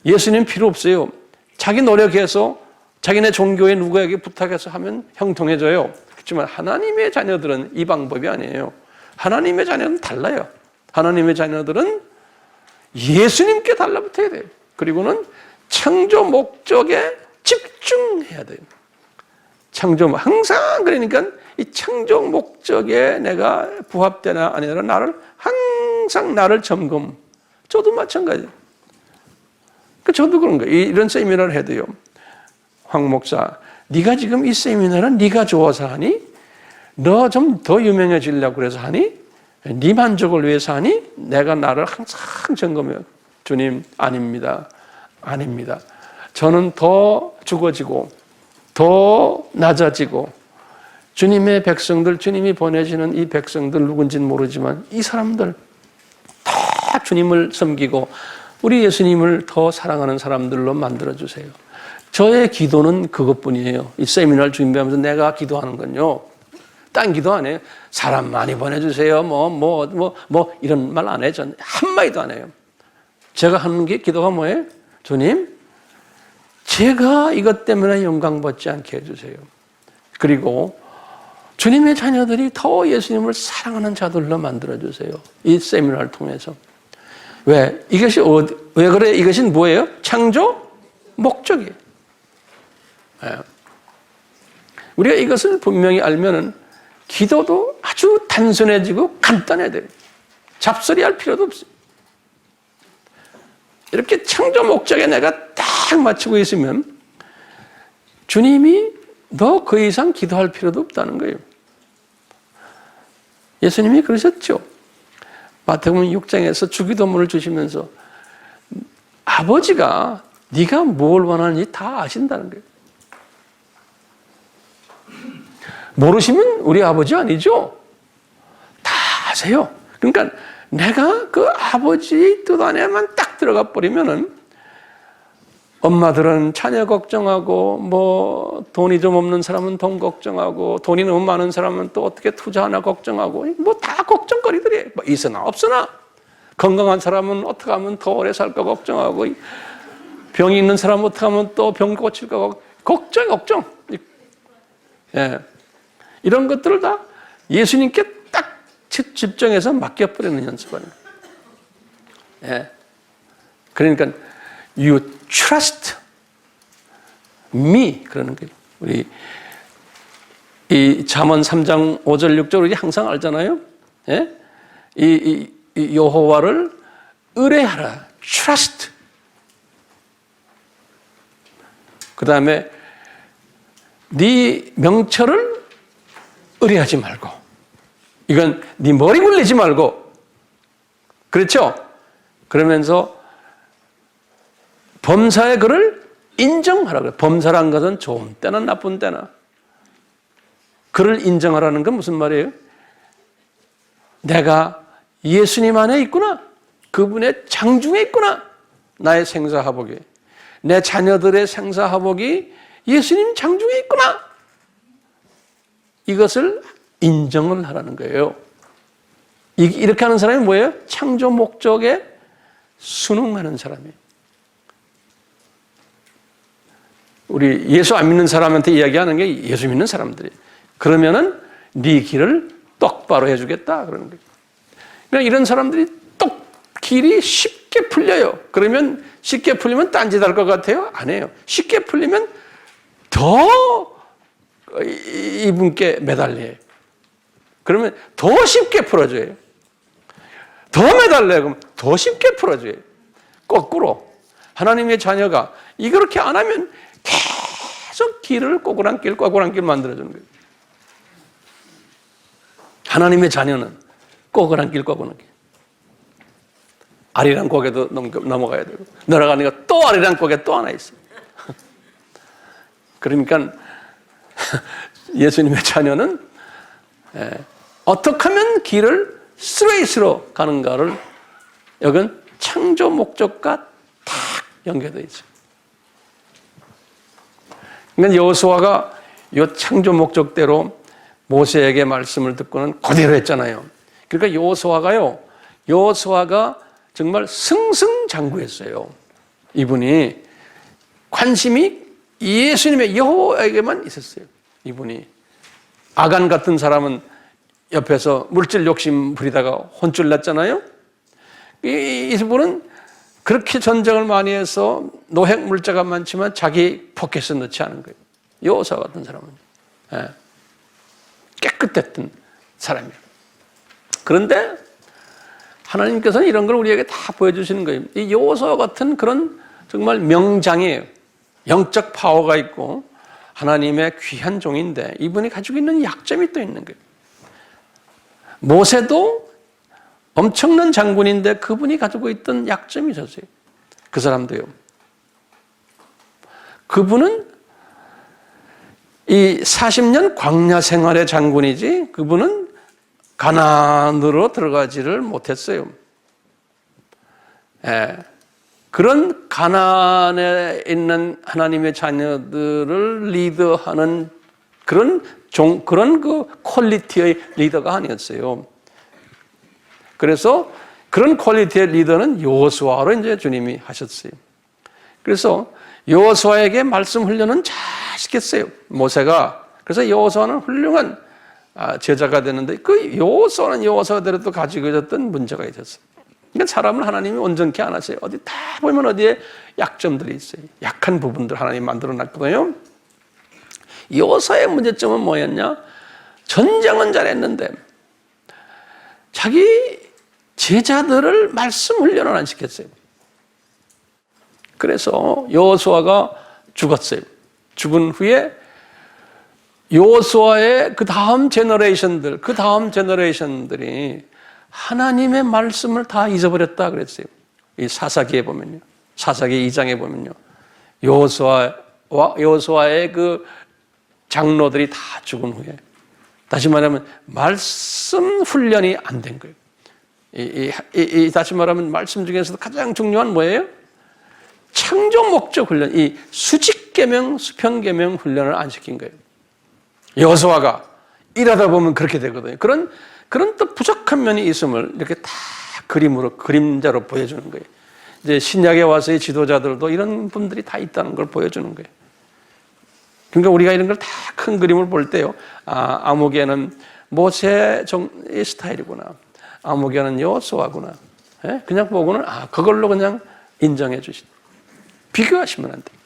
예수님 필요 없어요. 자기 노력해서 자기네 종교에 누구에게 부탁해서 하면 형통해져요. 그렇지만 하나님의 자녀들은 이 방법이 아니에요. 하나님의 자녀는 달라요. 하나님의 자녀들은 예수님께 달라붙어야 돼요. 그리고는 창조 목적에 집중해야 돼요. 항상 그러니까 이 창조 목적에 내가 부합되나 아니나 나를 항상 나를 점검. 저도 마찬가지예요. 저도 그런 거예요. 이런 세미나를 해도요. 황 목사, 네가 지금 이 세미나는 네가 좋아서 하니? 너 좀 더 유명해지려고 그래서 하니? 네 만족을 위해서 하니? 내가 나를 항상 점검해요. 주님, 아닙니다. 아닙니다. 저는 더 죽어지고 더 낮아지고 주님의 백성들, 주님이 보내시는 이 백성들 누군지는 모르지만 이 사람들 다 주님을 섬기고 우리 예수님을 더 사랑하는 사람들로 만들어주세요. 저의 기도는 그것뿐이에요. 이 세미나를 준비하면서 내가 기도하는 건요. 딴 기도 안 해요. 사람 많이 보내주세요. 이런 말 안 해요. 전 한마디도 안 해요. 제가 하는 게 기도가 뭐예요? 주님, 제가 이것 때문에 영광 받지 않게 해주세요. 그리고 주님의 자녀들이 더 예수님을 사랑하는 자들로 만들어주세요. 이 세미나를 통해서. 왜? 왜 그래? 이것은 뭐예요? 창조 목적이에요. 우리가 이것을 분명히 알면은 기도도 아주 단순해지고 간단해야 돼요. 잡소리할 필요도 없어요. 이렇게 창조 목적에 내가 딱 맞추고 있으면 주님이 너 그 이상 기도할 필요도 없다는 거예요. 예수님이 그러셨죠. 마태복음 6장에서 주기도문을 주시면서 아버지가 네가 뭘 원하는지 다 아신다는 거예요. 모르시면 우리 아버지 아니죠? 다 아세요. 그러니까 내가 그 아버지의 뜻 안에만 딱 들어가 버리면은 엄마들은 자녀 걱정하고 돈이 좀 없는 사람은 돈 걱정하고 돈이 너무 많은 사람은 또 어떻게 투자하나 걱정하고 다 걱정거리들이에요. 있으나 없으나 건강한 사람은 어떻게 하면 더 오래 살까 걱정하고 병이 있는 사람은 어떻게 하면 또 병 고칠까 걱정. 예. 이런 것들을 다 예수님께 딱 집중해서 맡겨버리는 연습하는 거예요. 예. 그러니까 you trust me 그러는 거예요. 우리 이 잠언 3장 5절 6절 우리 항상 알잖아요. 예? 이 여호와를 의뢰하라. trust. 그다음에 네 명철을 의뢰하지 말고 이건 네 머리 굴리지 말고 그렇죠? 그러면서 범사의 그를 인정하라 그래요. 범사란 것은 좋은 때나 나쁜 때나 그를 인정하라는 건 무슨 말이에요? 내가 예수님 안에 있구나. 그분의 장중에 있구나. 나의 생사화복이 내 자녀들의 생사화복이 예수님 장중에 있구나. 이것을 인정을 하라는 거예요. 이렇게 하는 사람이 뭐예요? 창조 목적에 순응하는 사람이에요. 우리 예수 안 믿는 사람한테 이야기하는 게 예수 믿는 사람들이에요. 그러면은 네 길을 똑바로 해주겠다 그러는 거예요. 그러니까 이런 사람들이 길이 쉽게 풀려요. 그러면 쉽게 풀리면 딴짓할 것 같아요? 안 해요. 쉽게 풀리면 더 이분께 매달려요. 그러면 더 쉽게 풀어줘요. 더 매달려요. 그럼 더 쉽게 풀어줘요. 거꾸로 하나님의 자녀가 이렇게 안 하면 계속 길을 꼬꾸란 길 만들어주는 거예요. 하나님의 자녀는 꼬꾸란 길. 아리랑 고개도 넘어가야 되고 내려가니까 또 아리랑 고개 또 하나 있어요. 그러니까 예수님의 자녀는 어떻게 하면 길을 스트레이트로 가는가를 여긴 창조 목적과 딱 연결되어 있어요. 그러니까 여호수아가 이 창조 목적대로 모세에게 말씀을 듣고는 그대로 했잖아요. 그러니까 여호수아가 정말 승승장구했어요. 이분이 관심이 예수님의 여호와에게만 있었어요. 이분이 아간 같은 사람은 옆에서 물질 욕심 부리다가 혼쭐 났잖아요. 이분은 그렇게 전쟁을 많이 해서 노획 물자가 많지만 자기 포켓에 넣지 않은 거예요. 여호수아 같은 사람은 깨끗했던 사람이에요. 그런데 하나님께서는 이런 걸 우리에게 다 보여주시는 거예요. 이 여호수아 같은 그런 정말 명장이에요. 영적 파워가 있고 하나님의 귀한 종인데 이분이 가지고 있는 약점이 또 있는 거예요. 모세도 엄청난 장군인데 그분이 가지고 있던 약점이 있었어요. 그 사람도요. 그분은 이 40년 광야 생활의 장군이지 그분은 가나안으로 들어가지를 못했어요. 그런 가나안에 있는 하나님의 자녀들을 리더하는 그런 그 퀄리티의 리더가 아니었어요. 그래서 그런 퀄리티의 리더는 여호수아로 이제 주님이 하셨어요. 그래서 여호수아에게 말씀 훈련은 잘 시켰어요. 모세가. 그래서 여호수아는 훌륭한 제자가 되는데 그 여호수아는 여호수아대로 또 가지고 있었던 문제가 있었어요. 그러니까 사람을 하나님이 온전케 안 하세요. 어디 다 보면 어디에 약점들이 있어요. 약한 부분들 하나님 만들어 놨거든요. 여호수아의 문제점은 뭐였냐? 전쟁은 잘했는데 자기 제자들을 말씀 훈련을 안 시켰어요. 그래서 여호수아가 죽었어요. 죽은 후에 여호수아의 그 다음 제너레이션들이 하나님의 말씀을 다 잊어버렸다 그랬어요. 이 사사기에 보면요. 사사기 2장에 보면요. 여호수아의 그 장로들이 다 죽은 후에 다시 말하면 말씀 훈련이 안 된 거예요. 다시 말하면 말씀 중에서도 가장 중요한 뭐예요? 창조 목적 훈련, 이 수직계명, 수평계명 훈련을 안 시킨 거예요. 여호수아가 일하다 보면 그렇게 되거든요. 그런 또 부족한 면이 있음을 이렇게 다 그림자로 보여주는 거예요. 이제 신약에 와서의 지도자들도 이런 분들이 다 있다는 걸 보여주는 거예요. 그러니까 우리가 이런 걸 다 큰 그림을 볼 때요. 아무개는 모세의 스타일이구나. 아무개는 여호수아구나. 그냥 보고는 그걸로 그냥 인정해 주신. 비교하시면 안 돼요.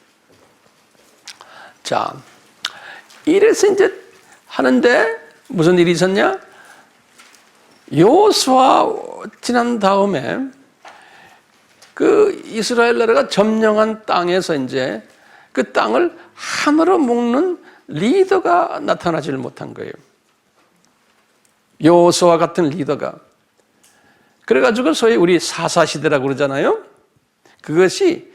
자, 이래서 이제 하는데 무슨 일이 있었냐? 여호수아 지난 다음에 그 이스라엘 나라가 점령한 땅에서 이제 그 땅을 하나로 묶는 리더가 나타나질 못한 거예요. 여호수아 같은 리더가. 그래가지고 소위 우리 사사시대라고 그러잖아요. 그것이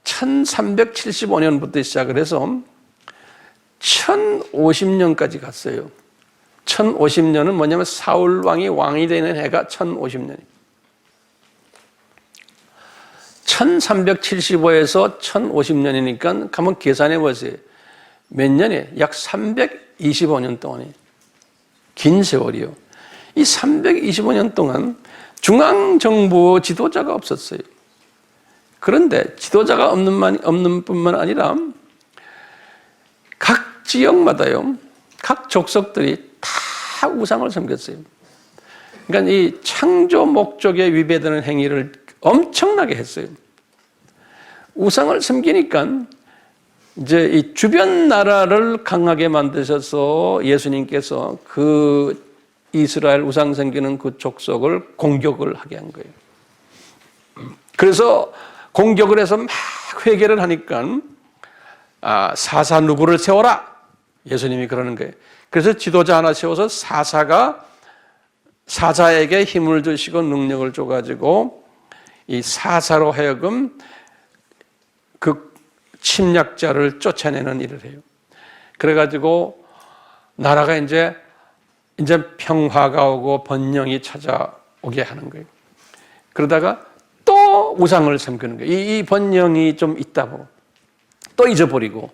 1375년부터 시작을 해서 1050년까지 갔어요. 1050년은 뭐냐면 사울 왕이 되는 해가 1050년이에요. 1375에서 1050년이니까 한번 계산해 보세요. 몇 년이에요? 약 325년 동안이에요. 긴 세월이요. 이 325년 동안 중앙정부 지도자가 없었어요. 그런데 지도자가 없는 뿐만 아니라 각 지역마다요, 각 족속들이 다 우상을 섬겼어요. 그러니까 이 창조 목적에 위배되는 행위를 엄청나게 했어요. 우상을 섬기니까 이제 이 주변 나라를 강하게 만드셔서 예수님께서 그 이스라엘 우상 섬기는 그 족속을 공격을 하게 한 거예요. 그래서 공격을 해서 막 회개를 하니까 사사 누구를 세워라. 예수님이 그러는 거예요. 그래서 지도자 하나 세워서 사자에게 힘을 주시고 능력을 줘가지고 이 사사로 하여금 그 침략자를 쫓아내는 일을 해요. 그래가지고 나라가 이제 평화가 오고 번영이 찾아오게 하는 거예요. 그러다가 또 우상을 섬기는 거예요. 이 번영이 좀 있다고 또 잊어버리고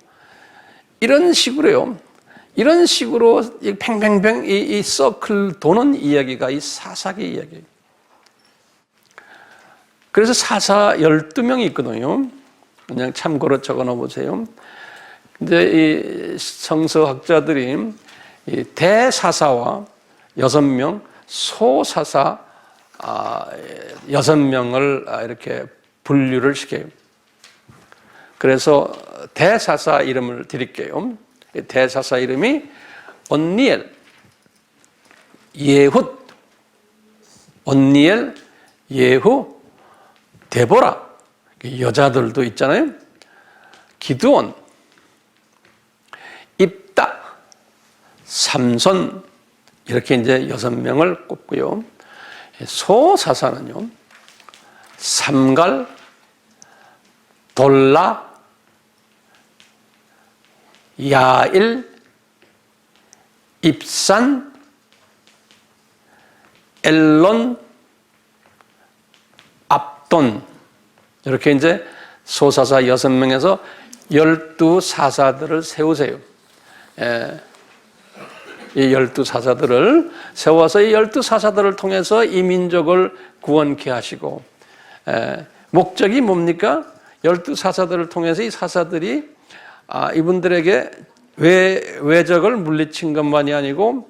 이런 식으로요. 이런 식으로 팽팽팽 이 서클 도는 이야기가 이 사사기 이야기예요. 그래서 사사 12명이 있거든요. 그냥 참고로 적어 놓으세요. 근데 이 성서학자들이 이 대사사와 6명, 소사사 6명을 이렇게 분류를 시켜요. 그래서 대사사 이름을 드릴게요. 대사사 이름이 온니엘, 예훗, 온니엘, 예후, 데보라, 여자들도 있잖아요. 기드온, 입다, 삼손, 이렇게 이제 6명을 꼽고요. 소사사는요, 삼갈, 돌라, 야일, 입산, 엘론, 압돈, 이렇게 이제 소사사 6명에서 12사사들을 세우세요. 이 12사사들을 세워서 이 12사사들을 통해서 이 민족을 구원케 하시고, 목적이 뭡니까? 12사사들을 통해서 이 사사들이 이분들에게 외적을 물리친 것만이 아니고,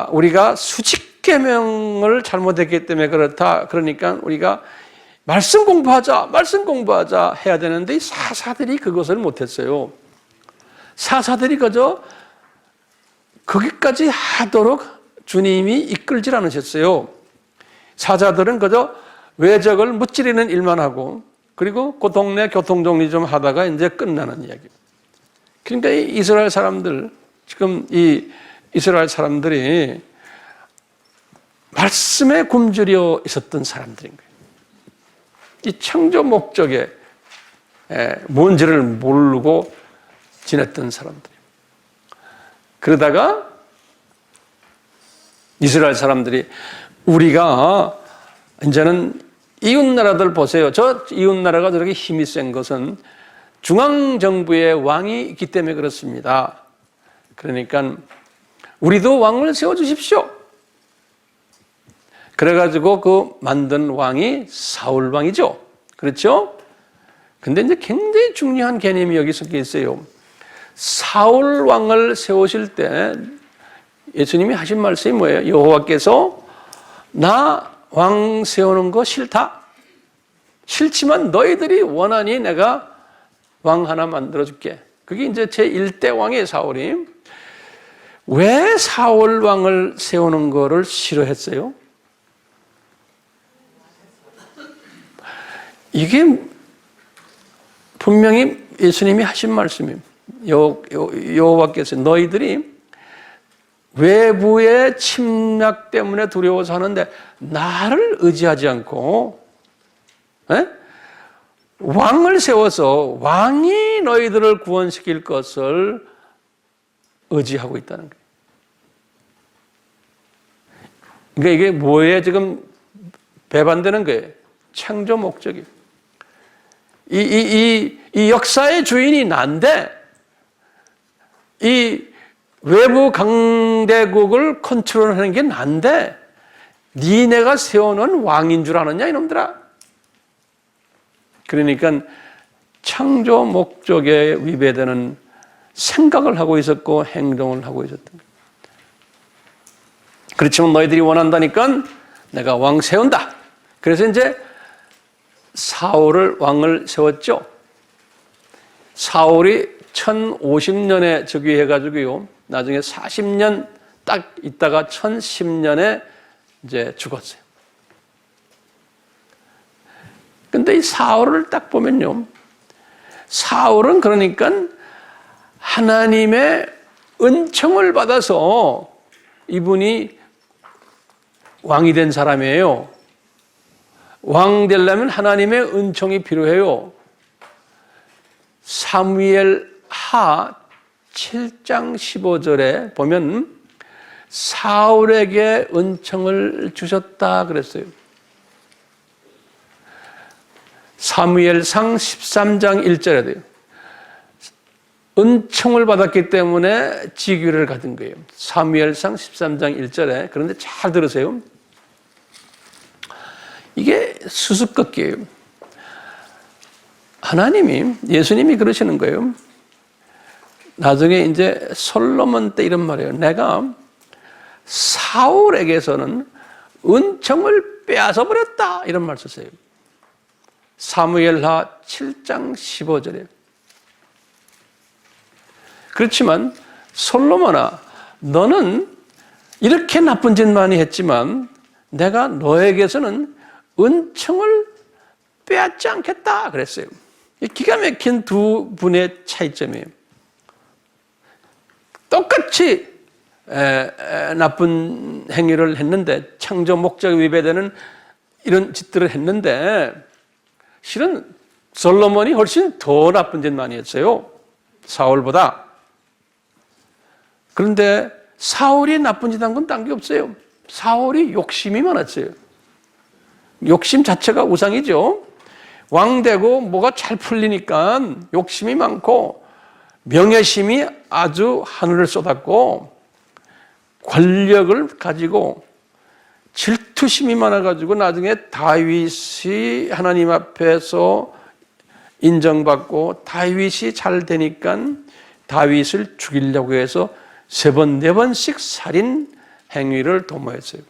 우리가 수직 계명을 잘못했기 때문에 그렇다. 그러니까 우리가 말씀 공부하자 해야 되는데 이 사사들이 그것을 못했어요. 사사들이 그저 거기까지 하도록 주님이 이끌질 않으셨어요. 사자들은 그저 외적을 무찌르는 일만 하고, 그리고 그 동네 교통정리 좀 하다가 이제 끝나는 이야기. 그러니까 이 이스라엘 사람들, 지금 이 이스라엘 사람들이 말씀에 굶주려 있었던 사람들인 거예요. 이 창조 목적에 뭔지를 모르고 지냈던 사람들이에요. 그러다가 이스라엘 사람들이 우리가 이제는 이웃나라들 보세요. 저 이웃나라가 저렇게 힘이 센 것은 중앙정부의 왕이 있기 때문에 그렇습니다. 그러니까 우리도 왕을 세워주십시오. 그래가지고 그 만든 왕이 사울 왕이죠. 그렇죠? 근데 이제 굉장히 중요한 개념이 여기 섞여 있어요. 사울 왕을 세우실 때 예수님이 하신 말씀이 뭐예요? 여호와께서 나 왕 세우는 거 싫다. 싫지만 너희들이 원하니 내가 왕 하나 만들어줄게. 그게 이제 제1대 왕이에요, 사울이. 왜 사울 왕을 세우는 거를 싫어했어요? 이게 분명히 예수님이 하신 말씀이에요. 여호와께서 너희들이 외부의 침략 때문에 두려워서 하는데 나를 의지하지 않고 왕을 세워서 왕이 너희들을 구원시킬 것을 의지하고 있다는 거예요. 그러니까 이게 뭐에 지금 배반되는 거예요? 창조 목적이에요. 이 역사의 주인이 난데 이 외부 강대국을 컨트롤하는 게 난데 니네가 세워놓은 왕인 줄 아느냐 이놈들아. 그러니까 창조 목적에 위배되는 생각을 하고 있었고 행동을 하고 있었던 거예요. 그렇지만 너희들이 원한다니까 내가 왕 세운다. 그래서 이제 사울을 왕을 세웠죠. 사울이 1050년에 즉위해가지고요. 나중에 40년 딱 있다가 1010년에 이제 죽었어요. 근데 이 사울을 딱 보면요. 사울은 그러니까 하나님의 은총을 받아서 이분이 왕이 된 사람이에요. 왕 되려면 하나님의 은총이 필요해요. 사무엘 하 7장 15절에 보면 사울에게 은총을 주셨다 그랬어요. 사무엘상 13장 1절에 돼요. 은총을 받았기 때문에 직위를 가진 거예요. 사무엘상 13장 1절에. 그런데 잘 들으세요. 이게 수수께끼예요. 하나님이, 예수님이 그러시는 거예요. 나중에 이제 솔로몬 때 이런 말이에요. 내가 사울에게서는 은총을 빼앗아 버렸다. 이런 말 썼어요. 사무엘하 7장 15절에. 그렇지만 솔로몬아, 너는 이렇게 나쁜 짓 많이 했지만 내가 너에게서는 은총을 빼앗지 않겠다 그랬어요. 기가 막힌 두 분의 차이점이에요. 똑같이 나쁜 행위를 했는데, 창조 목적 위배되는 이런 짓들을 했는데, 실은 솔로몬이 훨씬 더 나쁜 짓 많이 했어요, 사울보다. 그런데 사울이 나쁜 짓 한 건 딴 게 없어요. 사울이 욕심이 많았어요. 욕심 자체가 우상이죠. 왕되고 뭐가 잘 풀리니까 욕심이 많고 명예심이 아주 하늘을 쏟았고, 권력을 가지고 질투심이 많아가지고 나중에 다윗이 하나님 앞에서 인정받고 다윗이 잘 되니까 다윗을 죽이려고 해서 3번, 4번씩 살인 행위를 도모했어요.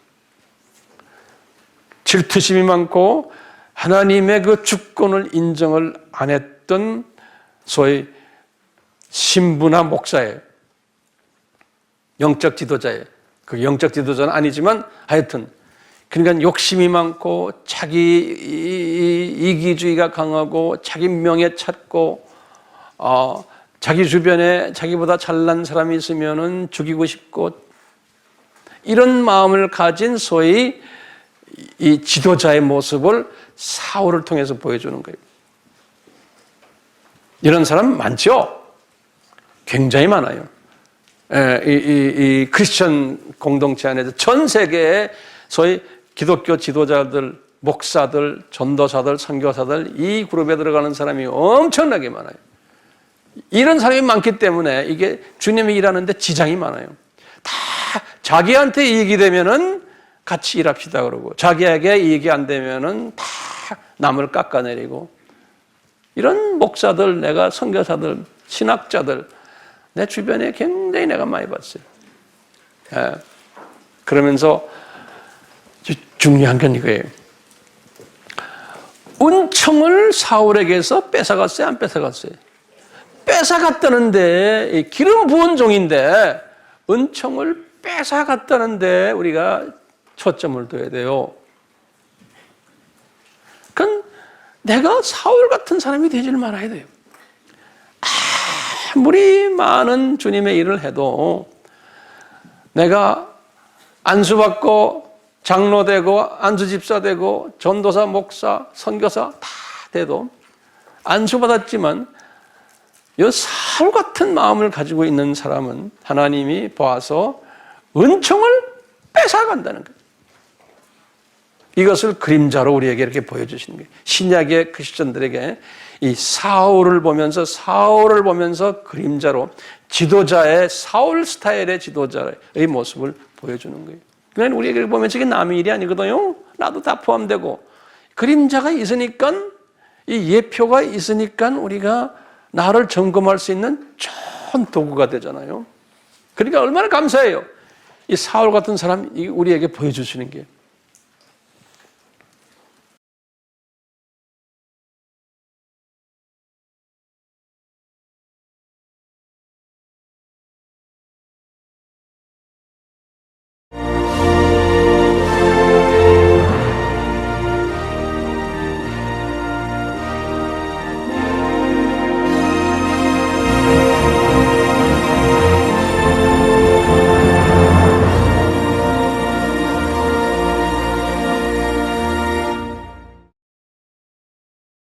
질투심이 많고 하나님의 그 주권을 인정을 안 했던 소위 신부나 목사예요. 영적 지도자예요. 그 영적 지도자는 아니지만 하여튼, 그러니까 욕심이 많고 자기 이기주의가 강하고 자기 명예 찾고, 자기 주변에 자기보다 잘난 사람이 있으면은 죽이고 싶고, 이런 마음을 가진 소위 이 지도자의 모습을 사울을 통해서 보여주는 거예요. 이런 사람 많죠? 굉장히 많아요. 이 크리스천 공동체 안에서 전 세계에 소위 기독교 지도자들, 목사들, 전도사들, 선교사들, 이 그룹에 들어가는 사람이 엄청나게 많아요. 이런 사람이 많기 때문에 이게 주님이 일하는데 지장이 많아요. 다 자기한테 이익이 되면은 같이 일합시다 그러고, 자기에게 이익이 안 되면은 다 남을 깎아내리고, 이런 목사들, 내가 선교사들, 신학자들, 내 주변에 굉장히 내가 많이 봤어요. 그러면서 중요한 건 이거예요. 은총을 사울에게서 뺏어갔어요, 안 뺏어갔어요? 뺏어갔다는데, 기름 부은 종인데 은총을 뺏어갔다는데 우리가 초점을 둬야 돼요. 그건 내가 사울 같은 사람이 되질 말아야 돼요. 아무리 많은 주님의 일을 해도 내가 안수받고 장로되고 안수집사 되고 전도사, 목사, 선교사 다 돼도, 안수받았지만 이 사울 같은 마음을 가지고 있는 사람은 하나님이 봐서 은총을 뺏어간다는 거예요. 이것을 그림자로 우리에게 이렇게 보여주시는 거예요. 신약의 크리스천들에게 이 사울을 보면서 그림자로 지도자의, 사울 스타일의 지도자의 모습을 보여주는 거예요. 그러니까 우리에게 보면 저게 남의 일이 아니거든요. 나도 다 포함되고, 그림자가 있으니까, 이 예표가 있으니까 우리가 나를 점검할 수 있는 좋은 도구가 되잖아요. 그러니까 얼마나 감사해요. 이 사울 같은 사람 우리에게 보여주시는 게.